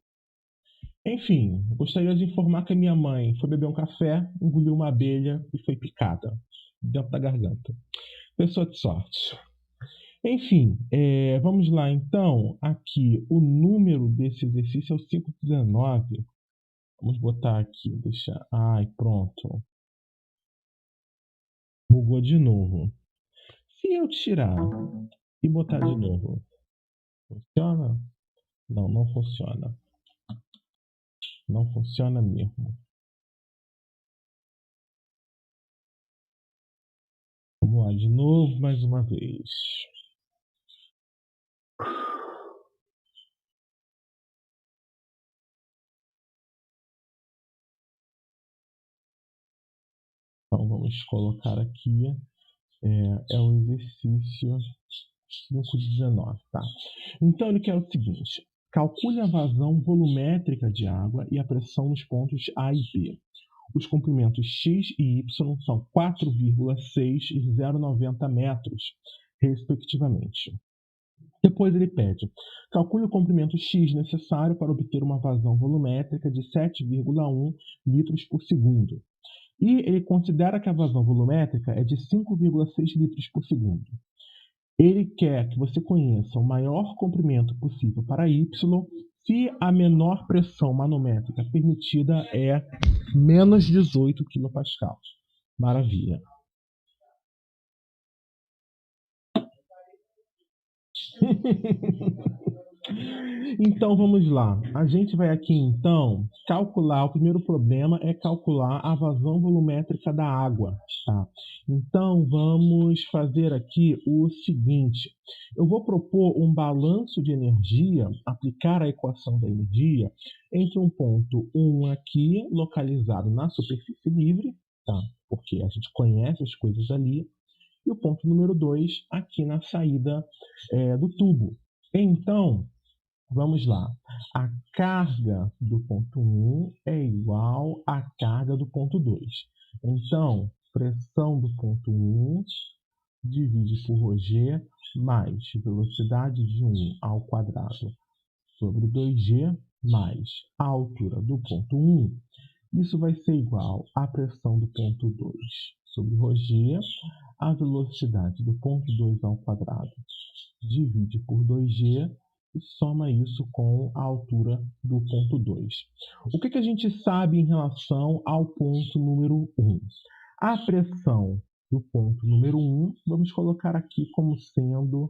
Enfim, gostaria de informar que a minha mãe foi beber um café, engoliu uma abelha e foi picada dentro da garganta. Pessoa de sorte. Enfim, vamos lá então. Aqui, o número desse exercício é o 519. Vamos botar aqui, deixar. Ai, pronto. Bugou de novo. Se eu tirar e botar de novo, funciona? Não, não funciona. Não funciona mesmo. Vamos lá de novo, mais uma vez. Então, vamos colocar aqui. É o exercício 519, tá? Então, ele quer o seguinte. Calcule a vazão volumétrica de água e a pressão nos pontos A e B. Os comprimentos x e y são 4,6 e 0,90 metros, respectivamente. Depois ele pede, calcule o comprimento x necessário para obter uma vazão volumétrica de 7,1 litros por segundo. E ele considera que a vazão volumétrica é de 5,6 litros por segundo. Ele quer que você conheça o maior comprimento possível para y se a menor pressão manométrica permitida é menos 18 kPa. Maravilha. Então vamos lá. A gente vai aqui então calcular. O primeiro problema é calcular a vazão volumétrica da água, tá? Então vamos fazer aqui o seguinte. Eu vou propor um balanço de energia, aplicar a equação da energia entre um ponto 1 aqui, localizado na superfície livre, tá? Porque a gente conhece as coisas ali, e o ponto número 2 aqui na saída do tubo. Então, vamos lá. A carga do ponto 1 é igual à carga do ponto 2. Então, pressão do ponto 1 divide por ρg mais velocidade de 1 ao quadrado sobre 2g mais a altura do ponto 1. Isso vai ser igual à pressão do ponto 2 sobre ρg, a velocidade do ponto 2 ao quadrado divide por 2g e soma isso com a altura do ponto 2. O que a gente sabe em relação ao ponto número 1? A pressão do ponto número 1, vamos colocar aqui como sendo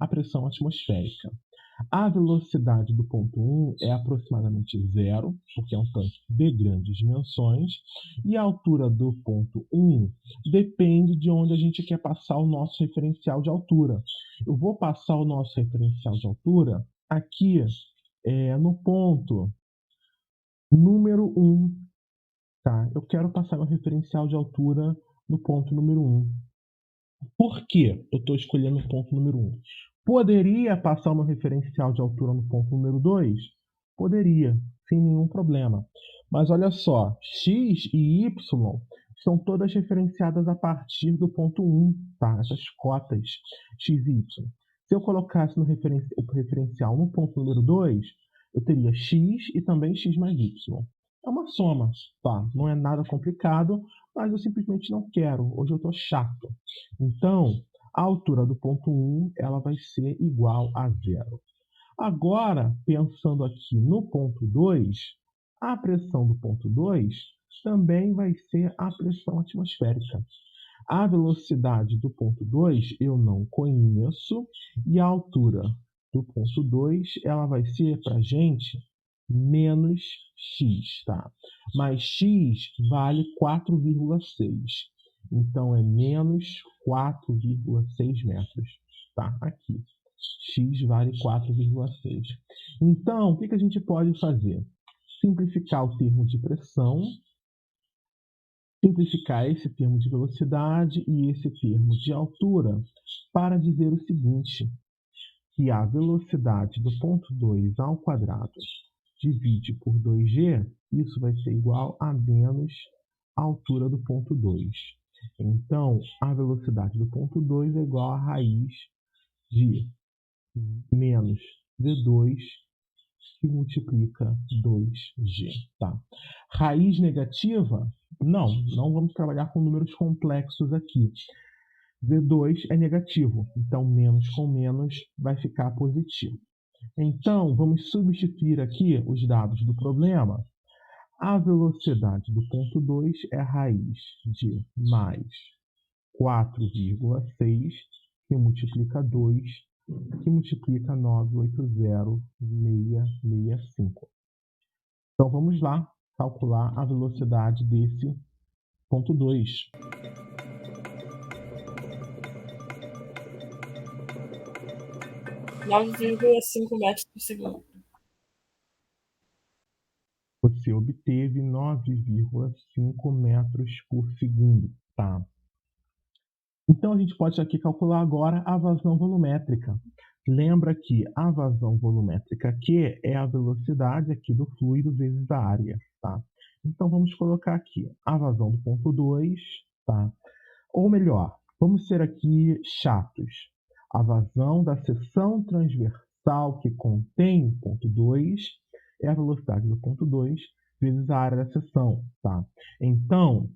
a pressão atmosférica. A velocidade do ponto 1 é aproximadamente zero, porque é um tanque de grandes dimensões, e a altura do ponto 1 depende de onde a gente quer passar o nosso referencial de altura. Eu vou passar o nosso referencial de altura aqui no ponto número 1. Tá? Eu quero passar meu referencial de altura no ponto número 1. Por que eu estou escolhendo o ponto número 1? Poderia passar o meu referencial de altura no ponto número 2? Poderia, sem nenhum problema. Mas olha só, x e y são todas referenciadas a partir do ponto 1, tá? Essas cotas x e y. Se eu colocasse o referencial no ponto número 2, eu teria x e também x mais y. É uma soma, tá? Não é nada complicado, mas eu simplesmente não quero. Hoje eu estou chato. Então, a altura do ponto 1 ela vai ser igual a 0. Agora, pensando aqui no ponto 2, a pressão do ponto 2 também vai ser a pressão atmosférica. A velocidade do ponto 2 eu não conheço e a altura do ponto 2 ela vai ser para a gente menos x, tá? Mas x vale 4,6. Então, é menos 4,6 metros, tá? Aqui. X vale 4,6. Então, o que a gente pode fazer? Simplificar o termo de pressão, simplificar esse termo de velocidade e esse termo de altura para dizer o seguinte, que a velocidade do ponto 2 ao quadrado divide por 2g, isso vai ser igual a menos a altura do ponto 2. Então, a velocidade do ponto 2 é igual a raiz de menos V2 que multiplica 2g, tá? Raiz negativa? Não vamos trabalhar com números complexos aqui. V2 é negativo, então menos com menos vai ficar positivo. Então, vamos substituir aqui os dados do problema. A velocidade do ponto 2 é a raiz de mais 4,6 que multiplica 2 que multiplica 980,665. Então, vamos lá calcular a velocidade desse ponto 2. R$ 9,5 metros por segundo. Você obteve 9,5 metros por segundo, tá? Então, a gente pode aqui calcular agora a vazão volumétrica. Lembra que a vazão volumétrica Q é a velocidade aqui do fluido vezes a área, tá? Então, vamos colocar aqui a vazão do ponto 2, tá? Ou melhor, vamos ser aqui chatos. A vazão da seção transversal que contém o ponto 2 é a velocidade do ponto 2 vezes a área da seção, tá? Então,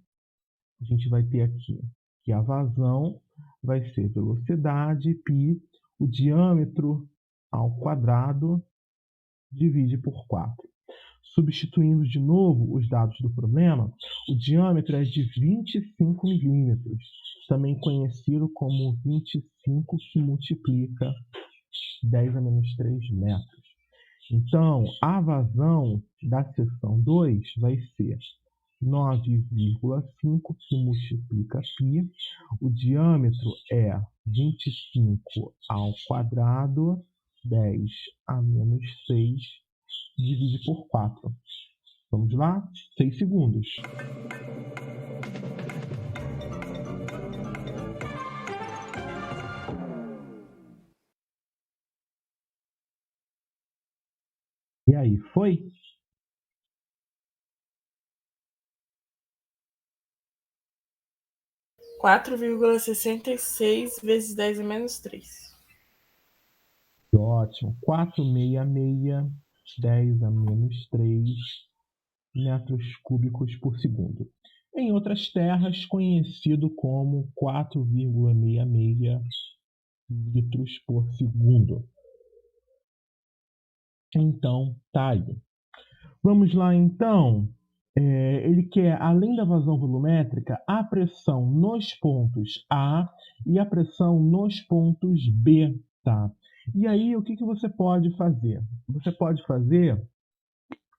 a gente vai ter aqui que a vazão vai ser velocidade π, o diâmetro ao quadrado, divide por 4. Substituindo de novo os dados do problema, o diâmetro é de 25 milímetros, também conhecido como 25 que multiplica 10 a menos 3 metros. Então, a vazão da seção 2 vai ser 9,5 que multiplica π. O diâmetro é 25 ao quadrado, 10 a menos 6, divide por 4. Vamos lá? 6 segundos. E aí, foi? R$ 4,66 vezes 10 a menos 3. Ótimo. 466, 10 a menos 3 metros cúbicos por segundo. Em outras terras, conhecido como 4,66 litros por segundo. Então, tá aí. Vamos lá, então. Ele quer, além da vazão volumétrica, a pressão nos pontos A e a pressão nos pontos B, tá? E aí, o que você pode fazer? Você pode fazer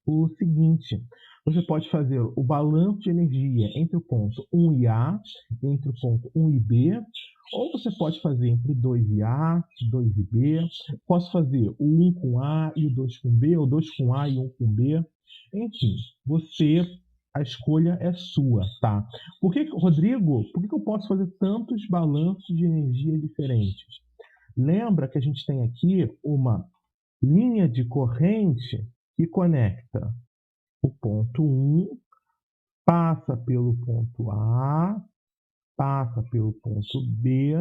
o seguinte, você pode fazer o balanço de energia entre o ponto 1 e A, entre o ponto 1 e B, ou você pode fazer entre 2 e A, 2 e B, posso fazer o 1 com A e o 2 com B, ou 2 com A e 1 com B, enfim, a escolha é sua, tá? Rodrigo, por que eu posso fazer tantos balanços de energia diferentes? Lembra que a gente tem aqui uma linha de corrente que conecta o ponto 1, passa pelo ponto A, passa pelo ponto B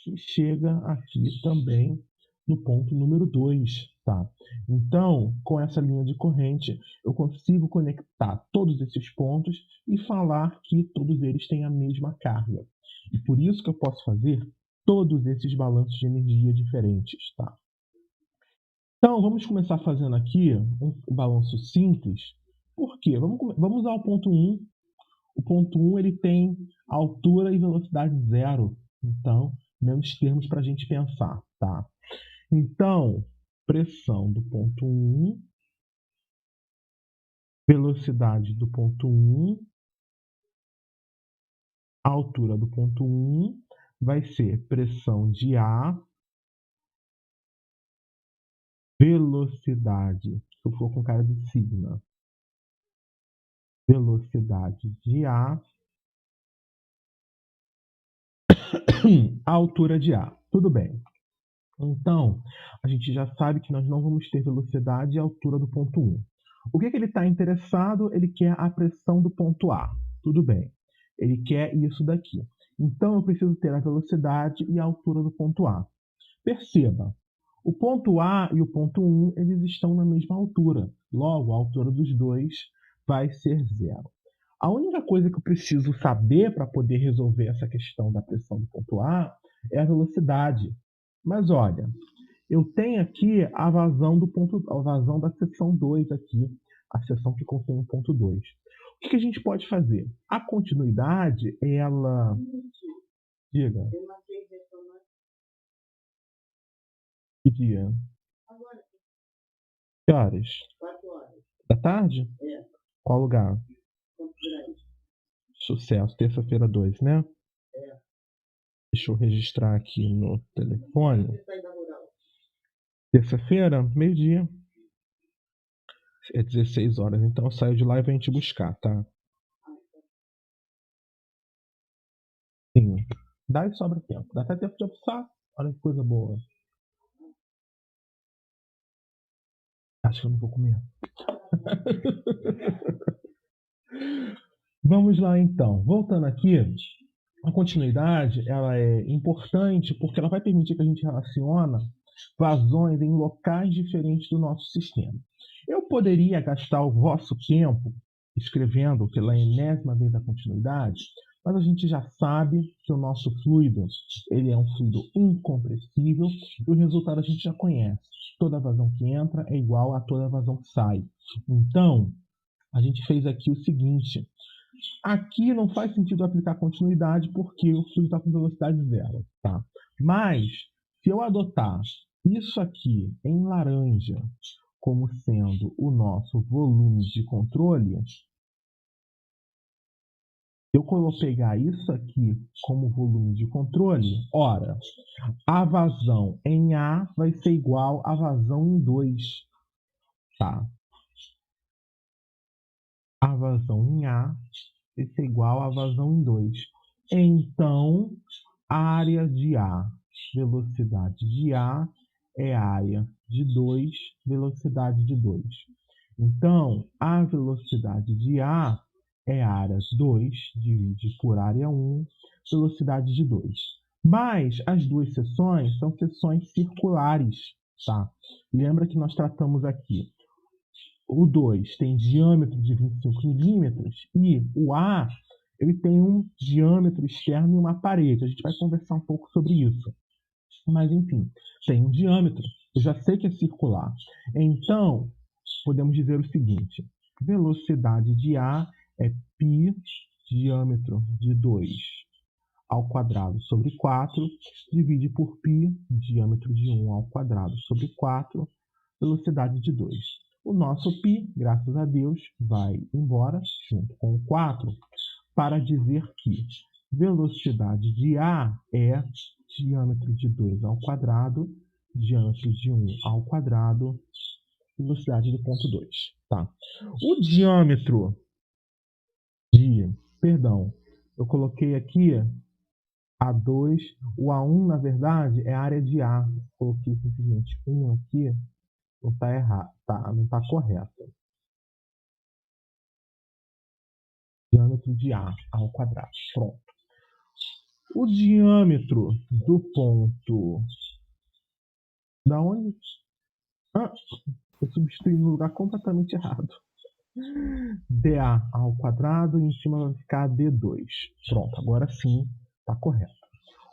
e chega aqui também no ponto número 2, tá? Então, com essa linha de corrente, eu consigo conectar todos esses pontos e falar que todos eles têm a mesma carga. E por isso que eu posso fazer todos esses balanços de energia diferentes, tá? Então, vamos começar fazendo aqui um balanço simples. Por quê? Vamos usar o ponto 1. O ponto 1 ele tem altura e velocidade zero. Então, menos termos para a gente pensar, tá? Então, pressão do ponto 1, velocidade do ponto 1, altura do ponto 1 vai ser pressão de A, velocidade, se eu for com cara de sigma, velocidade de A, altura de A. Tudo bem. Então, a gente já sabe que nós não vamos ter velocidade e altura do ponto 1. O que ele está interessado? Ele quer a pressão do ponto A. Tudo bem. Ele quer isso daqui. Então, eu preciso ter a velocidade e a altura do ponto A. Perceba, o ponto A e o ponto 1 eles estão na mesma altura. Logo, a altura dos dois vai ser zero. A única coisa que eu preciso saber para poder resolver essa questão da pressão do ponto A é a velocidade. Mas olha, eu tenho aqui a vazão da seção 2 aqui, a seção que contém o ponto 2. O que a gente pode fazer? A continuidade, ela... Diga. Que dia? Que horas? 4 horas. Da tarde? É. Qual lugar? Campo Grande. Sucesso, terça-feira 2, né? É. Deixa eu registrar aqui no telefone. Você sai da rural. Terça-feira, meio-dia. É 16 horas, então eu saio de lá e venho te buscar, tá? Sim. Dá e sobra tempo. Dá até tempo de almoçar. Olha que coisa boa. Acho que eu não vou comer. Vamos lá, então. Voltando aqui, a continuidade ela é importante porque ela vai permitir que a gente relacione vazões em locais diferentes do nosso sistema. Eu poderia gastar o vosso tempo escrevendo pela enésima vez a continuidade, mas a gente já sabe que o nosso fluido ele é um fluido incompressível e o resultado a gente já conhece. Toda vazão que entra é igual a toda vazão que sai. Então, a gente fez aqui o seguinte. Aqui não faz sentido aplicar continuidade porque o fluido está com velocidade zero, tá? Mas, se eu adotar isso aqui em laranja como sendo o nosso volume de controle, eu vou pegar isso aqui como volume de controle, ora, a vazão em A vai ser igual a vazão em 2, tá? A vazão em A vai ser igual a vazão em 2. Então, área de A, velocidade de A, é área de 2, velocidade de 2. Então, a velocidade de A é área 2, divide por área 1, velocidade de 2. Mas as duas seções são seções circulares, tá? Lembra que nós tratamos aqui. O 2 tem diâmetro de 25 milímetros e o A ele tem um diâmetro externo e uma parede. A gente vai conversar um pouco sobre isso. Mas, enfim, tem um diâmetro. Eu já sei que é circular. Então, podemos dizer o seguinte. Velocidade de A é π diâmetro de 2 ao quadrado sobre 4, divide por π diâmetro de 1 ao quadrado sobre 4, velocidade de 2. O nosso π, graças a Deus, vai embora junto com o 4 para dizer que velocidade de A é diâmetro de 2 ao quadrado, diâmetro de 1 ao quadrado, velocidade do ponto 2. Tá? O diâmetro eu coloquei aqui A2, o A1, na verdade, é a área de A. Coloquei simplesmente 1 aqui, Não está errado, tá? Não está correto. Diâmetro de A ao quadrado. Pronto. O diâmetro do ponto... Da onde? Ah, eu substituí no lugar completamente errado. dA ao quadrado e em cima vai ficar D2. Pronto, agora sim está correto.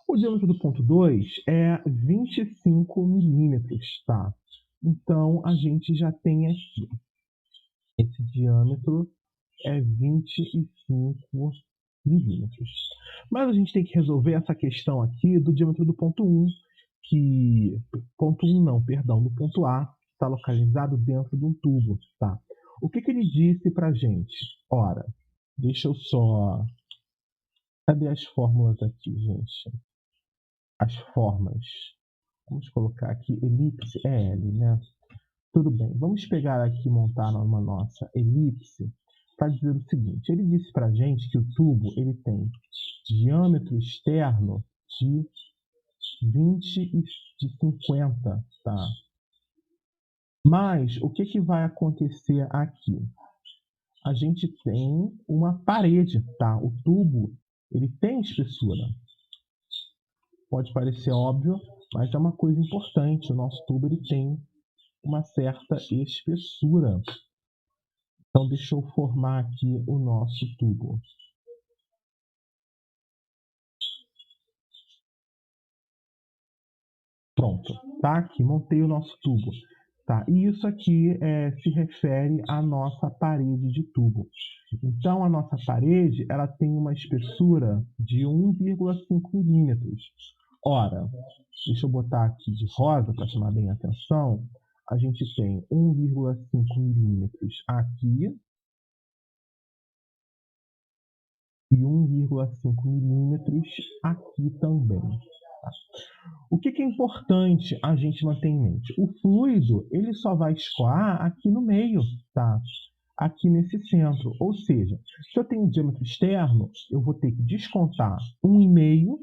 O diâmetro do ponto 2 é 25 milímetros, tá? Então, a gente já tem aqui. Esse diâmetro é 25 milímetros. Mas a gente tem que resolver essa questão aqui do diâmetro do ponto 1, que... Ponto 1 não, perdão, do ponto A, está localizado dentro de um tubo, tá? O que ele disse pra gente? Ora, deixa eu só... Cadê as fórmulas aqui, gente? As formas. Vamos colocar aqui, elipse é L, né? Tudo bem, vamos pegar aqui e montar uma nossa elipse para dizer o seguinte. Ele disse pra gente que o tubo ele tem diâmetro externo de 20 e de 50, tá? Mas o que vai acontecer aqui? A gente tem uma parede, tá? O tubo, ele tem espessura. Pode parecer óbvio, mas é uma coisa importante. O nosso tubo, ele tem uma certa espessura. Então, deixa eu formar aqui o nosso tubo. Pronto, tá aqui, montei o nosso tubo. Tá? E isso aqui se refere à nossa parede de tubo. Então, a nossa parede ela tem uma espessura de 1,5 milímetros. Ora, deixa eu botar aqui de rosa para chamar bem a atenção. A gente tem 1,5 milímetros aqui e 1,5 milímetros aqui também. Tá? O que é importante a gente manter em mente? O fluido ele só vai escoar aqui no meio, tá? Aqui nesse centro. Ou seja, se eu tenho um diâmetro externo, eu vou ter que descontar 1,5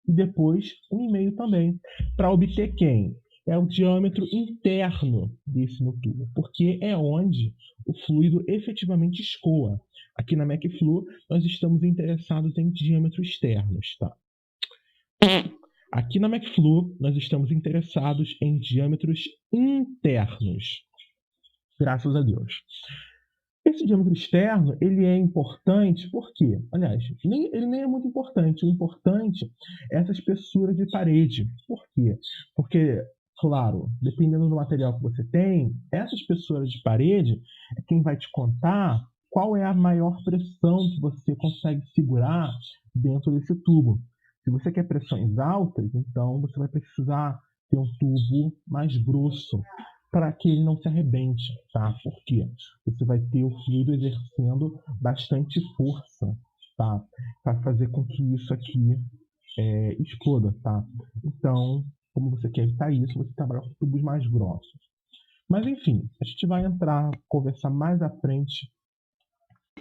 e depois 1,5 também. Para obter quem? É o diâmetro interno desse meu tubo, porque é onde o fluido efetivamente escoa. Aqui na McFlu, nós estamos interessados em diâmetros externos, tá? Aqui na McFlu, nós estamos interessados em diâmetros internos. Graças a Deus. Esse diâmetro externo, ele é importante por quê? Aliás, ele nem é muito importante. O importante é essa espessura de parede. Por quê? Porque, claro, dependendo do material que você tem, essa espessura de parede é quem vai te contar qual é a maior pressão que você consegue segurar dentro desse tubo. Se você quer pressões altas, então você vai precisar ter um tubo mais grosso para que ele não se arrebente, tá? Por quê? Você vai ter o fluido exercendo bastante força, tá? Para fazer com que isso aqui exploda, tá? Então, como você quer evitar isso, você trabalha com tubos mais grossos. Mas enfim, a gente vai conversar mais à frente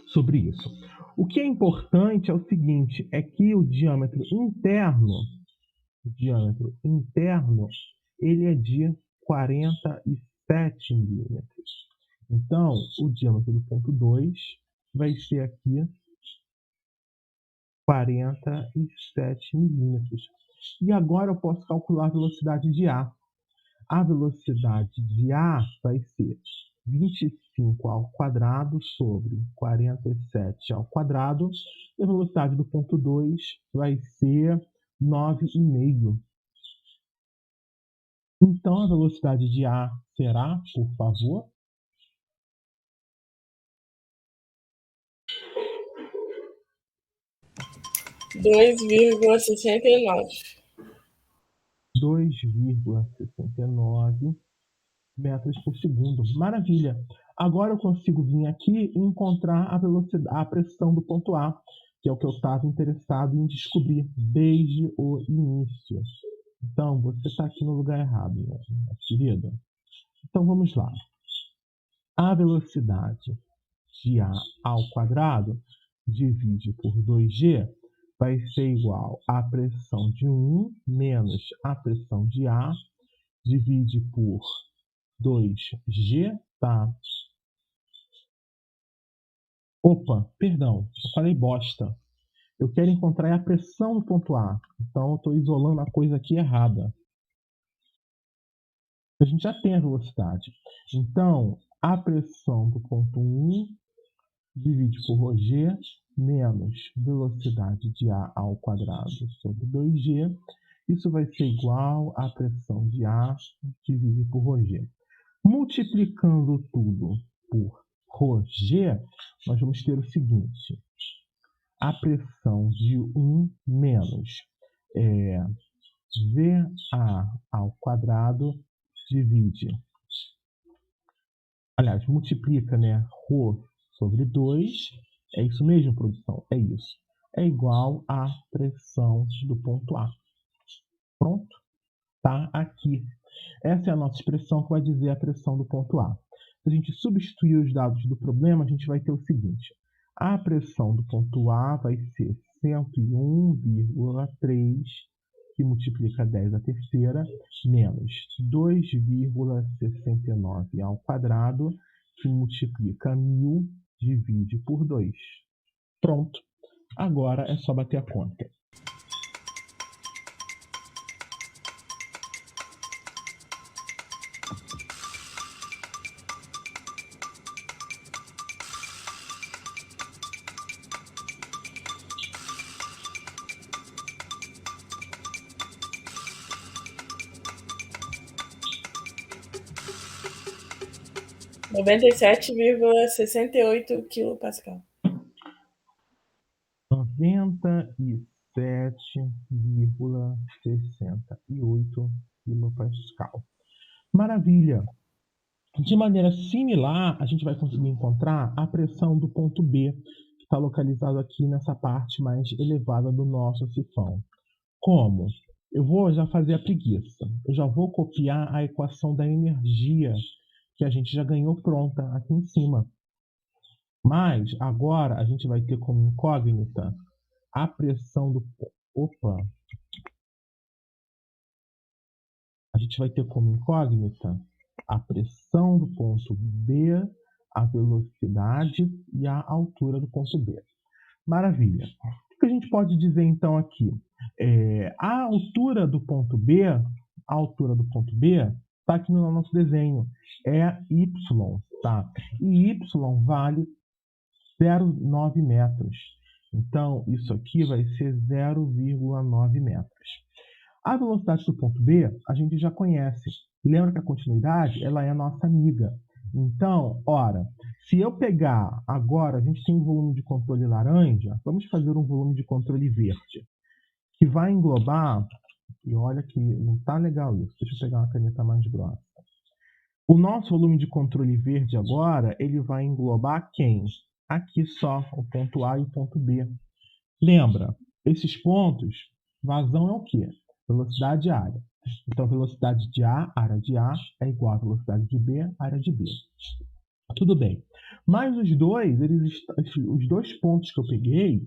sobre isso. O que é importante é o seguinte, é que o diâmetro interno, ele é de 47 milímetros. Então, o diâmetro do ponto 2 vai ser aqui 47 milímetros. E agora eu posso calcular a velocidade de A. A velocidade de A vai ser 25 ao quadrado sobre 47 ao quadrado. E a velocidade do ponto 2 vai ser 9,5. Então, a velocidade de A será, por favor? (2,69) 2,69 metros por segundo. Maravilha! Agora eu consigo vir aqui e encontrar a velocidade, a pressão do ponto A, que é o que eu estava interessado em descobrir desde o início. Então, você está aqui no lugar errado, minha querida. Então, vamos lá. A velocidade de A ao quadrado divide por 2G vai ser igual à pressão de 1 menos a pressão de A divide por 2G, tá? Opa, perdão, eu falei bosta. Eu quero encontrar a pressão no ponto A. Então, eu estou isolando a coisa aqui errada. A gente já tem a velocidade. Então, a pressão do ponto 1 divide por ρg menos velocidade de A ao quadrado sobre 2G. Isso vai ser igual à pressão de A dividido por ρg. Multiplicando tudo por ρg, nós vamos ter o seguinte. A pressão de 1 menos VA ao quadrado divide, aliás, multiplica, né, ρ sobre 2, é isso mesmo, produção? É isso. É igual à pressão do ponto A. Pronto? Tá aqui. Essa é a nossa expressão que vai dizer a pressão do ponto A. Se a gente substituir os dados do problema, a gente vai ter o seguinte. A pressão do ponto A vai ser 101,3, que multiplica 10 à terceira, menos 2,69 ao quadrado, que multiplica 1000, divide por 2. Pronto. Agora é só bater a conta. R$ 97,68 kPa. 97,68 kPa. Maravilha! De maneira similar, a gente vai conseguir encontrar a pressão do ponto B, que está localizado aqui nessa parte mais elevada do nosso sifão. Como? Eu vou já fazer a preguiça. Eu já vou copiar a equação da energia que a gente já ganhou pronta aqui em cima. Mas agora a gente vai ter como incógnita a pressão do... Opa! A gente vai ter como incógnita a pressão do ponto B, a velocidade e a altura do ponto B. Maravilha. O que a gente pode dizer então aqui? A altura do ponto B está aqui no nosso desenho. É y, tá? E y vale 0,9 metros. Então, isso aqui vai ser 0,9 metros. A velocidade do ponto B, a gente já conhece. Lembra que a continuidade, ela é a nossa amiga. Então, ora, se eu pegar agora, a gente tem um volume de controle laranja, vamos fazer um volume de controle verde, que vai englobar, e olha que não está legal isso, deixa eu pegar uma caneta mais grossa. O nosso volume de controle verde agora, ele vai englobar quem? Aqui só, o ponto A e o ponto B. Lembra, esses pontos, vazão é o quê? Velocidade e área. Então, velocidade de A, área de A, é igual a velocidade de B, área de B. Tudo bem. Mas os dois pontos que eu peguei,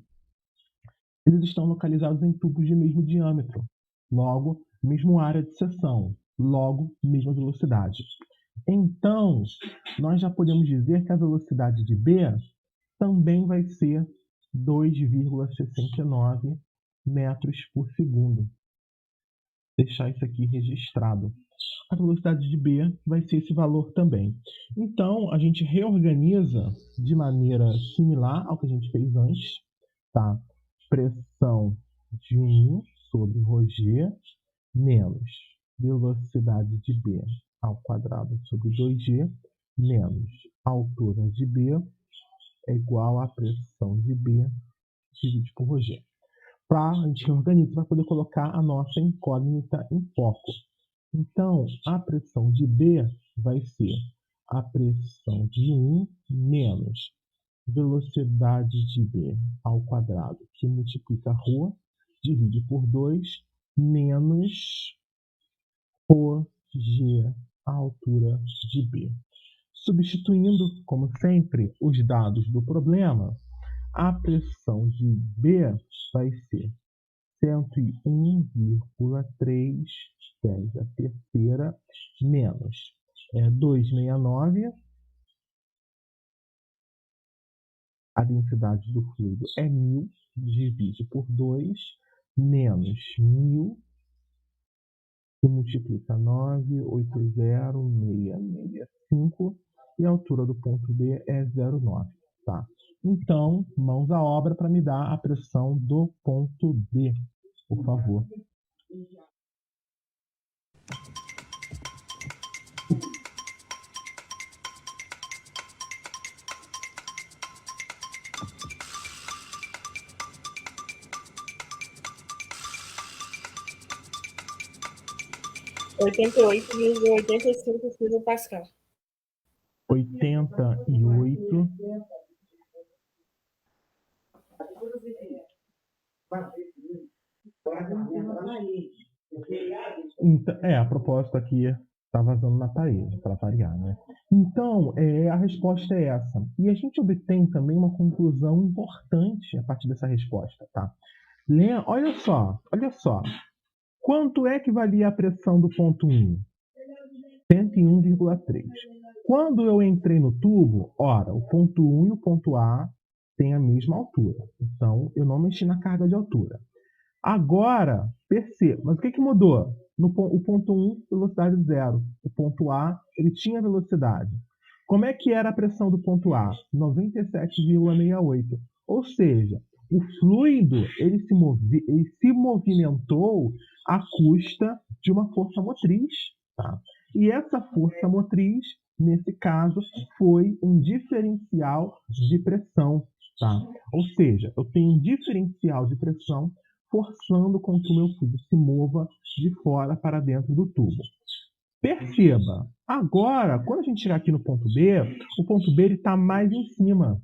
eles estão localizados em tubos de mesmo diâmetro. Logo, mesma área de seção. Logo, mesma velocidade. Então, nós já podemos dizer que a velocidade de B também vai ser 2,69 metros por segundo. Deixar isso aqui registrado. A velocidade de B vai ser esse valor também. Então, a gente reorganiza de maneira similar ao que a gente fez antes. Tá? Pressão de 1 sobre ρg menos velocidade de B ao quadrado sobre 2G menos altura de B é igual à pressão de B dividido por ρg. A gente reorganiza para poder colocar a nossa incógnita em foco. Então, a pressão de B vai ser a pressão de 1 menos velocidade de B ao quadrado, que multiplica ρ, divide por 2, menos ρg, a altura de B. Substituindo, como sempre, os dados do problema, a pressão de B vai ser 101,3 10 à terceira menos é 269. A densidade do fluido é 1000, divide por 2, menos 1000, que multiplica 980,665, e a altura do ponto B é 0,9. Tá? Então, mãos à obra para me dar a pressão do ponto B, por favor. R$ 88,85 kPa. 88. Então, a propósito aqui está vazando na parede, para variar, né? Então, a resposta é essa. E a gente obtém também uma conclusão importante a partir dessa resposta, tá? Olha só. Quanto é que valia a pressão do ponto 1? 101,3. Quando eu entrei no tubo, ora, o ponto 1 e o ponto A têm a mesma altura. Então, eu não mexi na carga de altura. Agora, perceba, mas o que mudou? O ponto 1, velocidade 0. O ponto A, ele tinha velocidade. Como é que era a pressão do ponto A? 97,68. Ou seja, o fluido ele se movimentou à custa de uma força motriz. Tá? E essa força motriz, nesse caso, foi um diferencial de pressão. Tá? Ou seja, eu tenho um diferencial de pressão forçando com que o meu fluido se mova de fora para dentro do tubo. Perceba, agora, quando a gente chegar aqui no ponto B, o ponto B está mais em cima.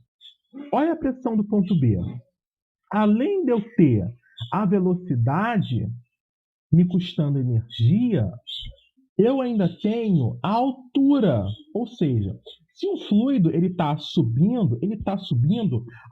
Olha a pressão do ponto B. Além de eu ter a velocidade me custando energia, eu ainda tenho a altura. Ou seja, se o fluido está subindo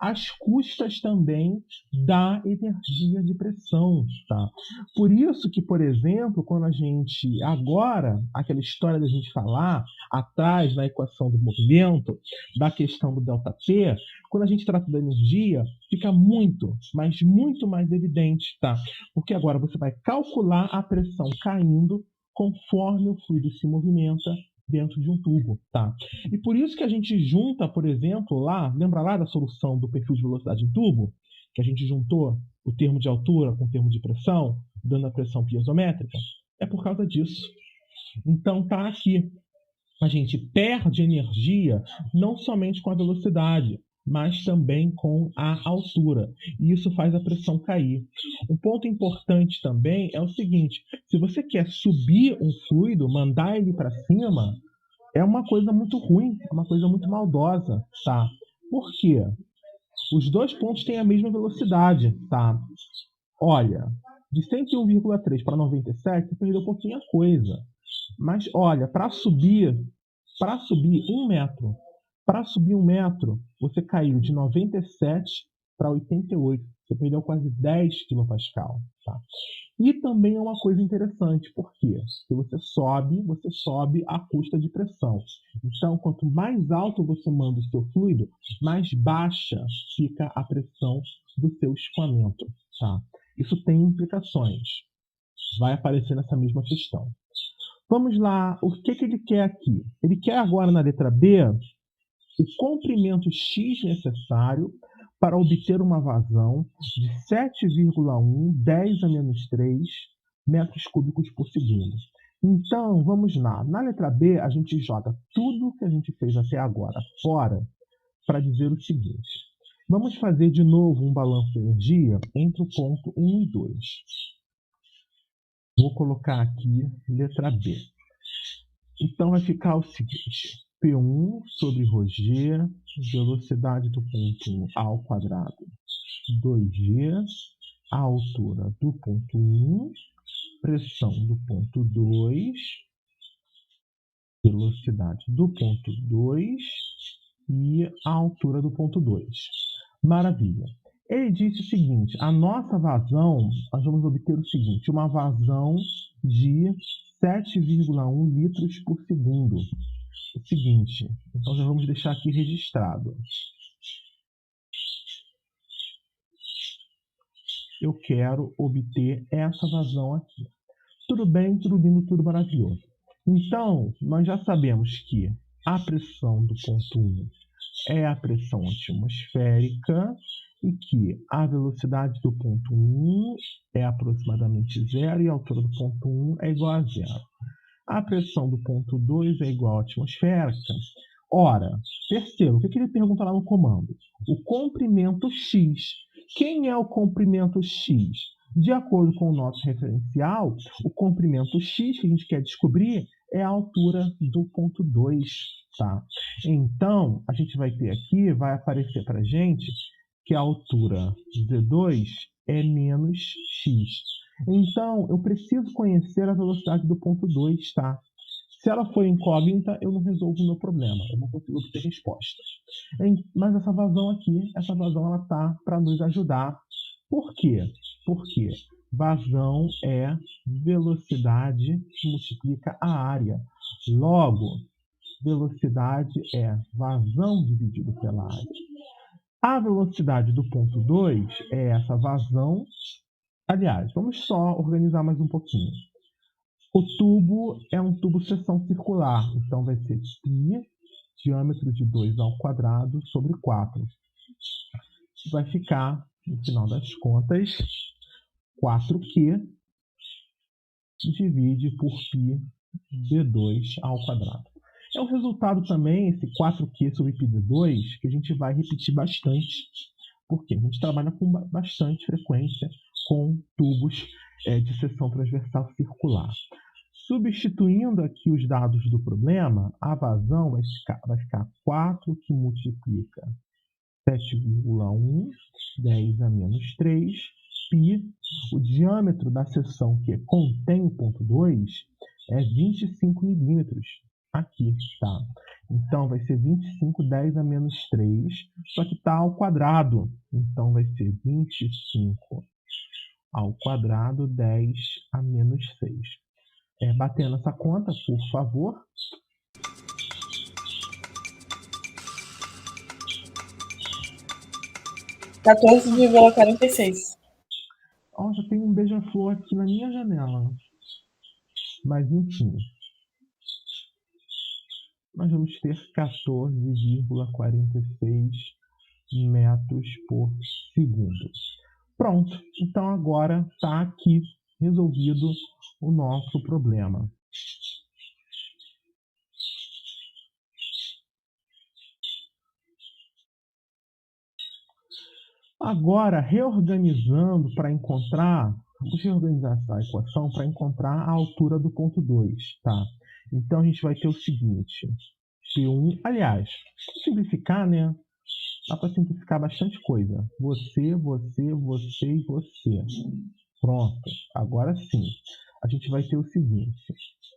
às custas também da energia de pressão. Tá? Por isso que, por exemplo, quando a gente, agora, aquela história da gente falar atrás na equação do movimento, da questão do ΔT, quando a gente trata da energia, fica muito, mas muito mais evidente. Tá? Porque agora você vai calcular a pressão caindo conforme o fluido se movimenta dentro de um tubo, tá? E por isso que a gente junta, por exemplo, lembra lá da solução do perfil de velocidade em tubo? Que a gente juntou o termo de altura com o termo de pressão, dando a pressão piezométrica? É por causa disso. Então tá aqui. A gente perde energia não somente com a velocidade, mas também com a altura. E isso faz a pressão cair. Um ponto importante também é o seguinte: se você quer subir um fluido, mandar ele para cima, é uma coisa muito ruim, é uma coisa muito maldosa, tá? Por quê? Os dois pontos têm a mesma velocidade, tá? Olha, de 101,3 para 97, você perdeu um pouquinho a coisa. Mas olha, para subir 1 metro, você caiu de 97 para 88. Você perdeu quase 10 kPa. Tá? E também é uma coisa interessante, porque se você sobe à custa de pressão. Então, quanto mais alto você manda o seu fluido, mais baixa fica a pressão do seu escoamento. Tá? Isso tem implicações. Vai aparecer nessa mesma questão. Vamos lá, o que ele quer aqui? Ele quer agora na letra B o comprimento X necessário para obter uma vazão de 7,1 10 a menos 3 metros cúbicos por segundo. Então, vamos lá. Na letra B, a gente joga tudo que a gente fez até agora fora para dizer o seguinte. Vamos fazer de novo um balanço de energia entre o ponto 1 e 2. Vou colocar aqui letra B. Então vai ficar o seguinte. P1 sobre ρg, velocidade do ponto 1 ao quadrado, 2g, a altura do ponto 1, pressão do ponto 2, velocidade do ponto 2 e a altura do ponto 2. Maravilha. Ele disse o seguinte, a nossa vazão, nós vamos obter o seguinte, uma vazão de 7,1 litros por segundo. O seguinte, então já vamos deixar aqui registrado. Eu quero obter essa vazão aqui. Tudo bem, tudo lindo, tudo maravilhoso. Então, nós já sabemos que a pressão do ponto 1 é a pressão atmosférica e que a velocidade do ponto 1 é aproximadamente zero e a altura do ponto 1 é igual a zero. A pressão do ponto 2 é igual à atmosférica. Ora, terceiro, o que ele pergunta lá no comando? O comprimento X. Quem é o comprimento X? De acordo com o nosso referencial, o comprimento X que a gente quer descobrir é a altura do ponto 2. Tá? Então, a gente vai ter aqui, vai aparecer para a gente que a altura Z2 é menos X. Então, eu preciso conhecer a velocidade do ponto 2, tá? Se ela for incógnita, eu não resolvo o meu problema. Eu não consigo obter resposta. Mas essa vazão aqui, ela tá para nos ajudar. Por quê? Porque vazão é velocidade que multiplica a área. Logo, velocidade é vazão dividido pela área. A velocidade do ponto 2 é essa vazão. Aliás, vamos só organizar mais um pouquinho. O tubo é um tubo seção circular, então vai ser π, diâmetro de 2 ao quadrado, sobre 4. Vai ficar, no final das contas, 4Q divide por π d2 ao quadrado. É um resultado também, esse 4Q sobre π d2, que a gente vai repetir bastante, porque a gente trabalha com bastante frequência com tubos de seção transversal circular. Substituindo aqui os dados do problema, a vazão vai ficar 4 que multiplica 7,1, 10 a menos 3, π. O diâmetro da seção que contém o ponto 2 é 25 milímetros. Aqui, tá? Então, vai ser 25, 10 a menos 3, só que está ao quadrado. Então, vai ser 25 ao quadrado, 10 a menos 6. Batendo essa conta, por favor. $14,46. Ó, já tem um beija-flor aqui na minha janela. Mas, enfim. Nós vamos ter 14,46 metros por segundo. Pronto. Então, agora está aqui resolvido o nosso problema. Agora, reorganizando para encontrar, vamos reorganizar essa equação para encontrar a altura do ponto 2, tá? Então, a gente vai ter o seguinte, P1, aliás, vou simplificar, né? Dá para simplificar bastante coisa. Você, você, você e você. Pronto. Agora sim. A gente vai ter o seguinte,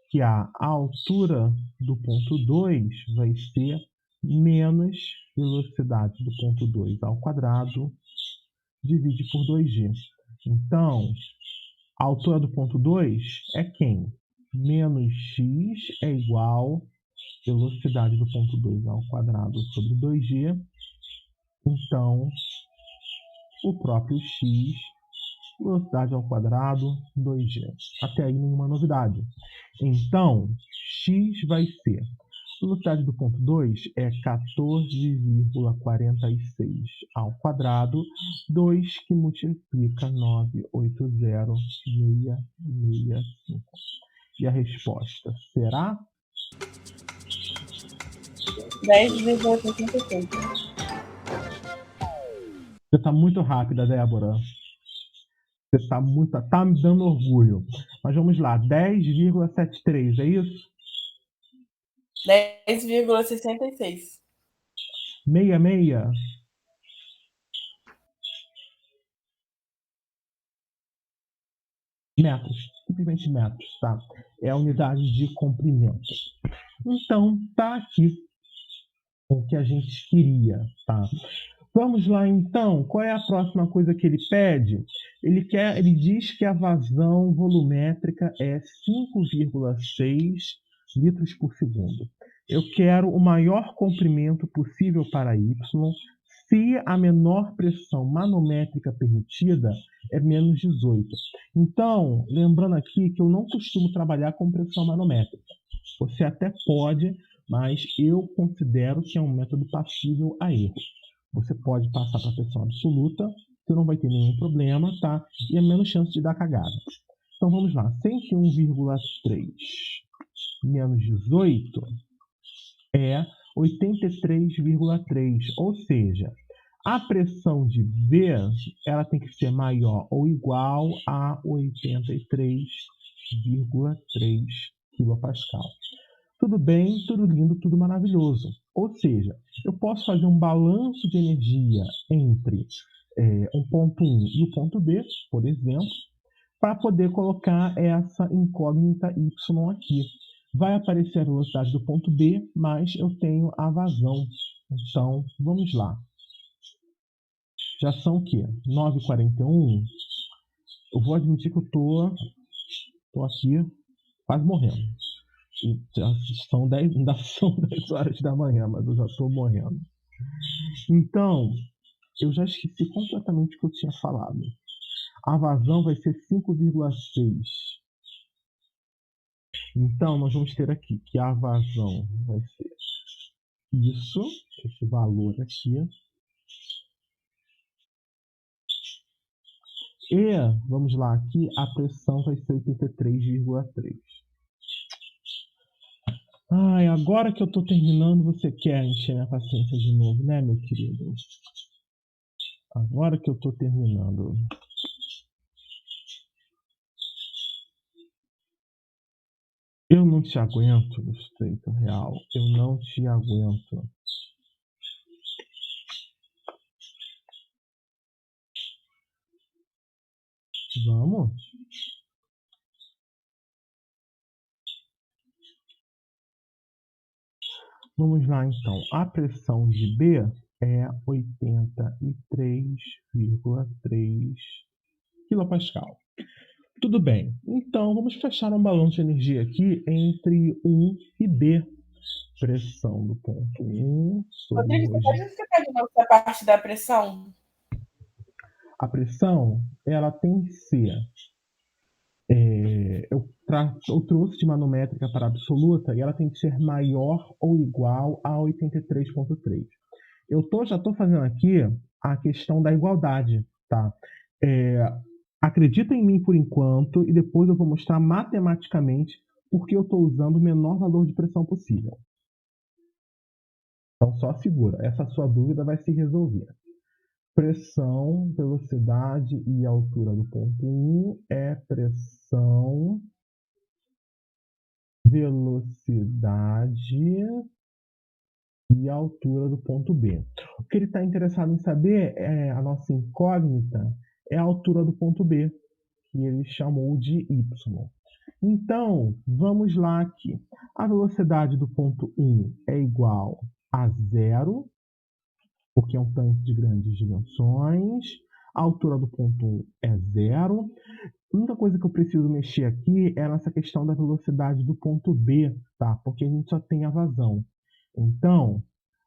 que a altura do ponto 2 vai ser menos velocidade do ponto 2 ao quadrado, divide por 2g. Então, a altura do ponto 2 é quem? Menos x é igual a velocidade do ponto 2 ao quadrado sobre 2g. Então, o próprio x, velocidade ao quadrado, 2g. Até aí nenhuma novidade. Então, x vai ser, velocidade do ponto 2 é 14,46 ao quadrado, 2 que multiplica 980,665. E a resposta será? 10,86. Você está muito rápida, Débora. Você está tá me dando orgulho. Mas vamos lá, 10,73, é isso? 10,66. 66? Metros, simplesmente metros, tá? É a unidade de comprimento. Então, tá aqui o que a gente queria, tá? Vamos lá, então. Qual é a próxima coisa que ele pede? Ele diz que a vazão volumétrica é 5,6 litros por segundo. Eu quero o maior comprimento possível para Y se a menor pressão manométrica permitida é menos 18. Então, lembrando aqui que eu não costumo trabalhar com pressão manométrica. Você até pode, mas eu considero que é um método passível a erro. Você pode passar para a pressão absoluta, você não vai ter nenhum problema, tá? E é menos chance de dar cagada. Então vamos lá, 101,3 menos 18 é 83,3, ou seja, a pressão de V ela tem que ser maior ou igual a 83,3 kPa. Tudo bem, tudo lindo, tudo maravilhoso. Ou seja, eu posso fazer um balanço de energia entre um ponto 1 e o ponto B, por exemplo, para poder colocar essa incógnita Y aqui. Vai aparecer a velocidade do ponto B, mas eu tenho a vazão. Então, vamos lá. Já são o quê? 9h41. Eu vou admitir que eu tô aqui quase morrendo. Ainda são 10 horas da manhã, mas eu já estou morrendo. Então, eu já esqueci completamente o que eu tinha falado. A vazão vai ser 5,6. Então, nós vamos ter aqui que a vazão vai ser isso, esse valor aqui. E, vamos lá, aqui a pressão vai ser 83,3. Ai, agora que eu tô terminando, você quer encher minha paciência de novo, né, meu querido? Agora que eu tô terminando. Eu não te aguento, no estreito real. Eu não te aguento. Vamos? Vamos lá, então. A pressão de B é 83,3 kPa. Tudo bem. Então, vamos fechar um balanço de energia aqui entre 1 e B. Pressão do ponto 1 sobre Rodrigo, você pode Ρg. explicar de novo essa parte da pressão? A pressão, ela tem que ser... eu trouxe de manométrica para absoluta e ela tem que ser maior ou igual a 83,3. Já estou fazendo aqui a questão da igualdade, tá? Acredita em mim por enquanto e depois eu vou mostrar matematicamente porque eu estou usando o menor valor de pressão possível. Então só segura, essa sua dúvida vai se resolver. Pressão, velocidade e altura do ponto 1 é pressão, velocidade e altura do ponto B. O que ele está interessado em saber é a nossa incógnita, é a altura do ponto B, que ele chamou de Y. Então, vamos lá aqui. A velocidade do ponto 1 é igual a 0, porque é um tanque de grandes dimensões. A altura do ponto 1 é 0. A única coisa que eu preciso mexer aqui é nessa questão da velocidade do ponto B, tá? Porque a gente só tem a vazão. Então,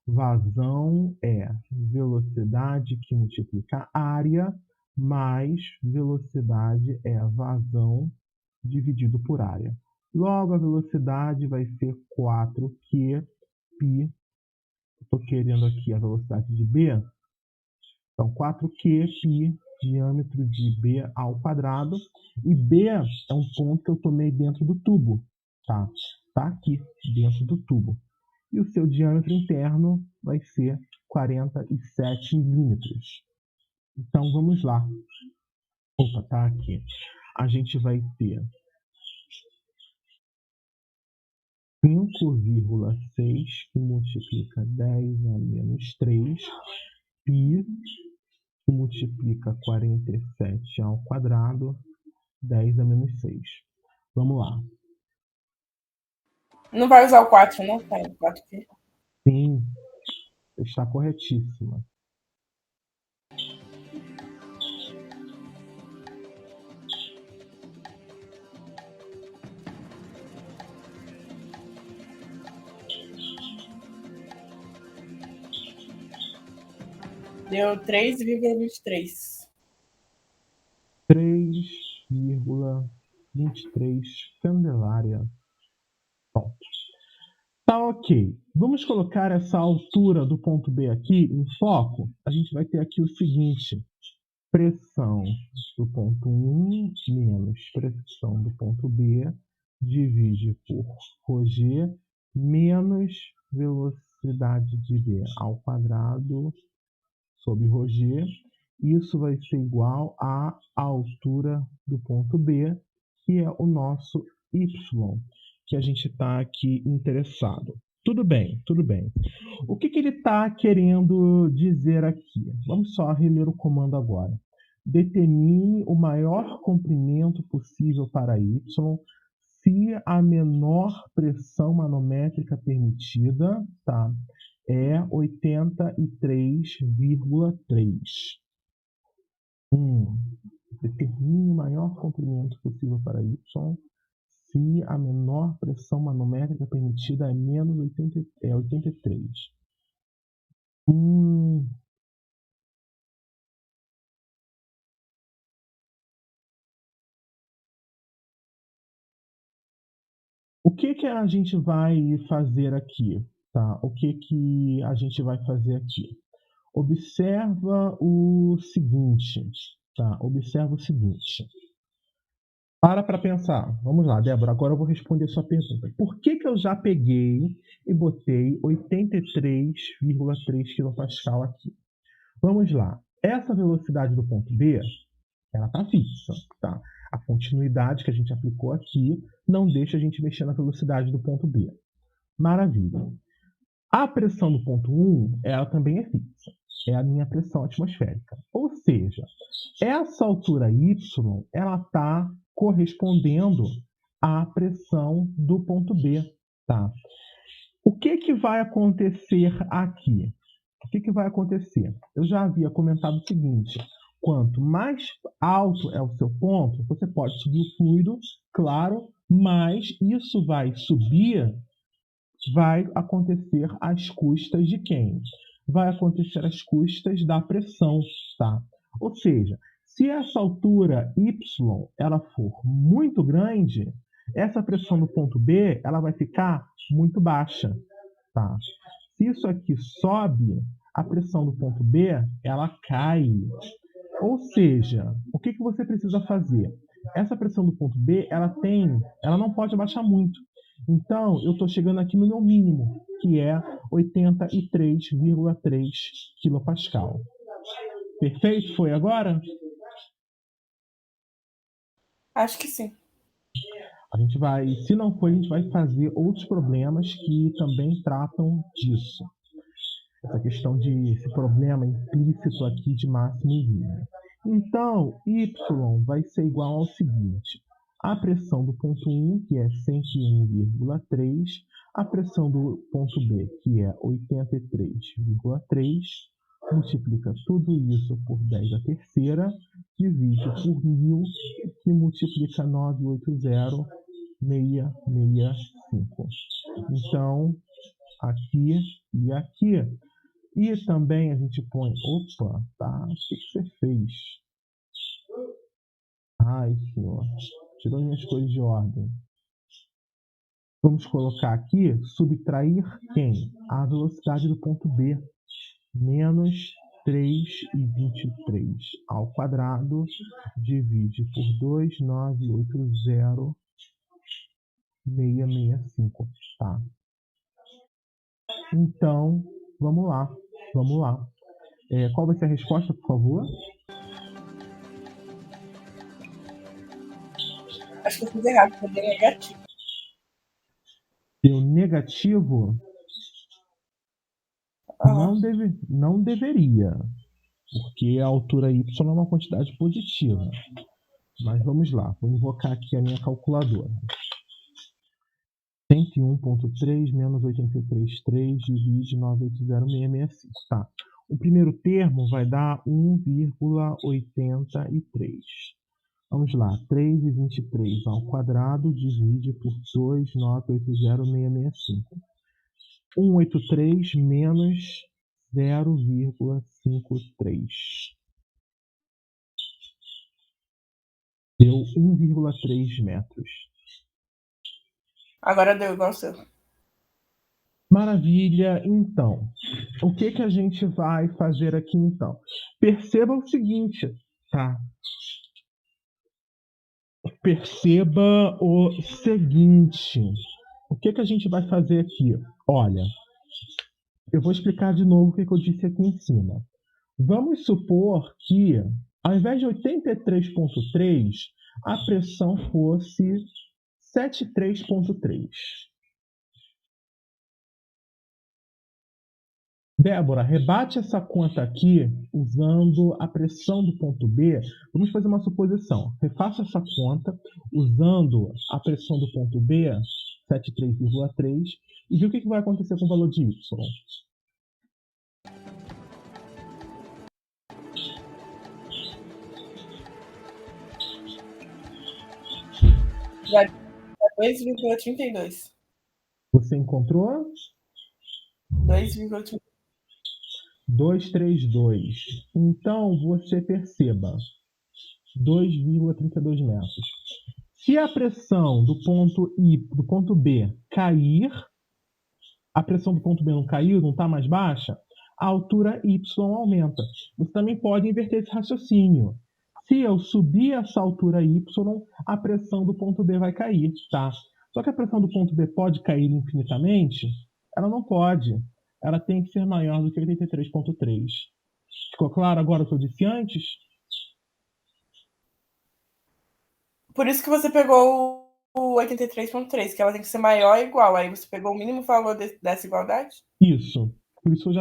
vazão é velocidade que multiplica área, mais velocidade é a vazão dividido por área. Logo, a velocidade vai ser 4Q π. Estou querendo aqui a velocidade de B. Então, 4Q π, diâmetro de B ao quadrado. E B é um ponto que eu tomei dentro do tubo. Tá? Tá aqui, dentro do tubo. E o seu diâmetro interno vai ser 47 milímetros. Então, vamos lá. Opa, tá aqui. A gente vai ter 5,6 que multiplica 10 a menos 3, π que multiplica 47 ao quadrado, 10 a menos 6. Vamos lá. Não vai usar o 4, né? Tá, 4 aqui. Sim, está corretíssima. Deu 3,23. 3,23 Candelária. Pronto. Tá ok. Vamos colocar essa altura do ponto B aqui em foco. A gente vai ter aqui o seguinte. Pressão do ponto 1 menos pressão do ponto B divide por ρg menos velocidade de B ao quadrado sobre ρg. Isso vai ser igual à altura do ponto B, que é o nosso y, que a gente está aqui interessado. Tudo bem, tudo bem. O que ele está querendo dizer aqui? Vamos só reler o comando agora. Determine o maior comprimento possível para y se a menor pressão manométrica permitida, tá, é 83,3. Determine o maior comprimento possível para y se a menor pressão manométrica permitida é menos 83. O que a gente vai fazer aqui? Tá? O que a gente vai fazer aqui? Observa o seguinte. Tá? Observa o seguinte. Para pensar. Vamos lá, Débora. Agora eu vou responder a sua pergunta. Por que eu já peguei e botei 83,3 kPa aqui? Vamos lá. Essa velocidade do ponto B, ela está fixa. Tá? A continuidade que a gente aplicou aqui não deixa a gente mexer na velocidade do ponto B. Maravilha. A pressão do ponto 1, ela também é fixa. É a minha pressão atmosférica. Ou seja, essa altura y, ela está correspondendo à pressão do ponto B. Tá? O que vai acontecer aqui? O que vai acontecer? Eu já havia comentado o seguinte. Quanto mais alto é o seu ponto, você pode subir o fluido, claro, mas isso vai subir, vai acontecer às custas de quem? Vai acontecer às custas da pressão, tá? Ou seja, se essa altura y ela for muito grande, essa pressão no ponto B ela vai ficar muito baixa, tá? Se isso aqui sobe, a pressão do ponto B ela cai. Ou seja, o que você precisa fazer? Essa pressão do ponto B, ela não pode abaixar muito. Então, eu estou chegando aqui no meu mínimo, que é 83,3 kPa. Perfeito? Foi agora? Acho que sim. A gente vai, se não for, a gente vai fazer outros problemas que também tratam disso. Essa questão de esse problema implícito aqui de máximo e mínimo. Então, y vai ser igual ao seguinte. A pressão do ponto 1, que é 101,3, a pressão do ponto B, que é 83,3, multiplica tudo isso por 10 à terceira, divide por 1000, que multiplica 980,665. Então, aqui e aqui. E também a gente põe... Opa, tá? O que você fez? Ai, senhor. Tirou minhas coisas de ordem. Vamos colocar aqui, subtrair quem? A velocidade do ponto B. Menos 3,23 ao quadrado, divide por 2,980,665. Tá? Então, vamos lá. Qual vai ser a resposta, por favor? Acho que eu fiz errado, foi negativo. Deu negativo? Não deveria, porque a altura y é uma quantidade positiva. Mas vamos lá, vou invocar aqui a minha calculadora. 101,3 menos 83,3 divide 980,665. Tá. O primeiro termo vai dar 1,83. Vamos lá, 3,23 ao quadrado divide por 2,980,665. 183 menos 0,53. Deu 1,3 metros. Agora deu igual o seu. Maravilha, então. O que a gente vai fazer aqui, então? Perceba o seguinte, tá? Perceba o seguinte. O que a gente vai fazer aqui? Olha, eu vou explicar de novo o que eu disse aqui em cima. Vamos supor que, ao invés de 83,3, a pressão fosse 73,3. Débora, rebate essa conta aqui usando a pressão do ponto B. Vamos fazer uma suposição. Refaça essa conta usando a pressão do ponto B, 73,3, e vê o que vai acontecer com o valor de Y. Já 2,32. Você encontrou? 2,32. 232. Então, você perceba, 2,32 metros. Se a pressão do ponto B cair, a pressão do ponto B não caiu, não está mais baixa, a altura Y aumenta. Você também pode inverter esse raciocínio. Se eu subir essa altura Y, a pressão do ponto B vai cair, tá? Só que a pressão do ponto B pode cair infinitamente? Ela não pode. Ela tem que ser maior do que 83,3. Ficou claro agora o que eu disse antes? Por isso que você pegou o 83,3, que ela tem que ser maior ou igual. Aí você pegou o mínimo valor dessa igualdade? Isso. Por isso eu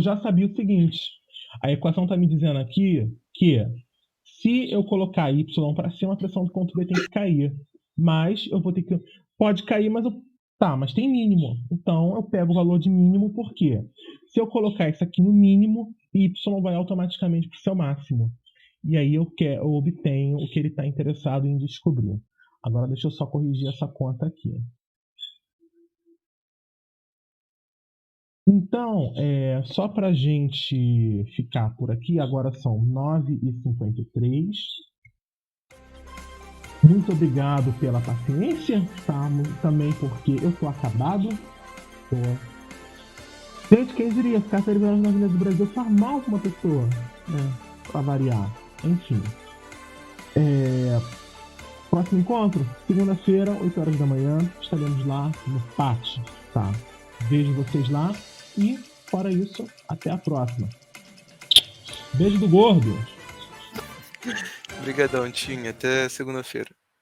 já sabia o seguinte. A equação está me dizendo aqui que se eu colocar Y para cima, a pressão do ponto B tem que cair. Mas eu vou ter que... Pode cair, mas mas tem mínimo. Então eu pego o valor de mínimo, por quê? Se eu colocar isso aqui no mínimo, Y vai automaticamente para o seu máximo. E aí eu obtenho o que ele está interessado em descobrir. Agora deixa eu só corrigir essa conta aqui. Então, só para a gente ficar por aqui, agora são 9h53. Muito obrigado pela paciência, tá? Também porque eu tô acabado. Gente, quem diria ficar celebrando na Avenida do Brasil faz mal pra uma pessoa, né? Pra variar. Enfim. Próximo encontro, segunda-feira, 8 horas da manhã, estaremos lá no pátio, tá? Vejo vocês lá e, fora isso, até a próxima. Beijo do gordo! Obrigadão, Tinha. Até segunda-feira.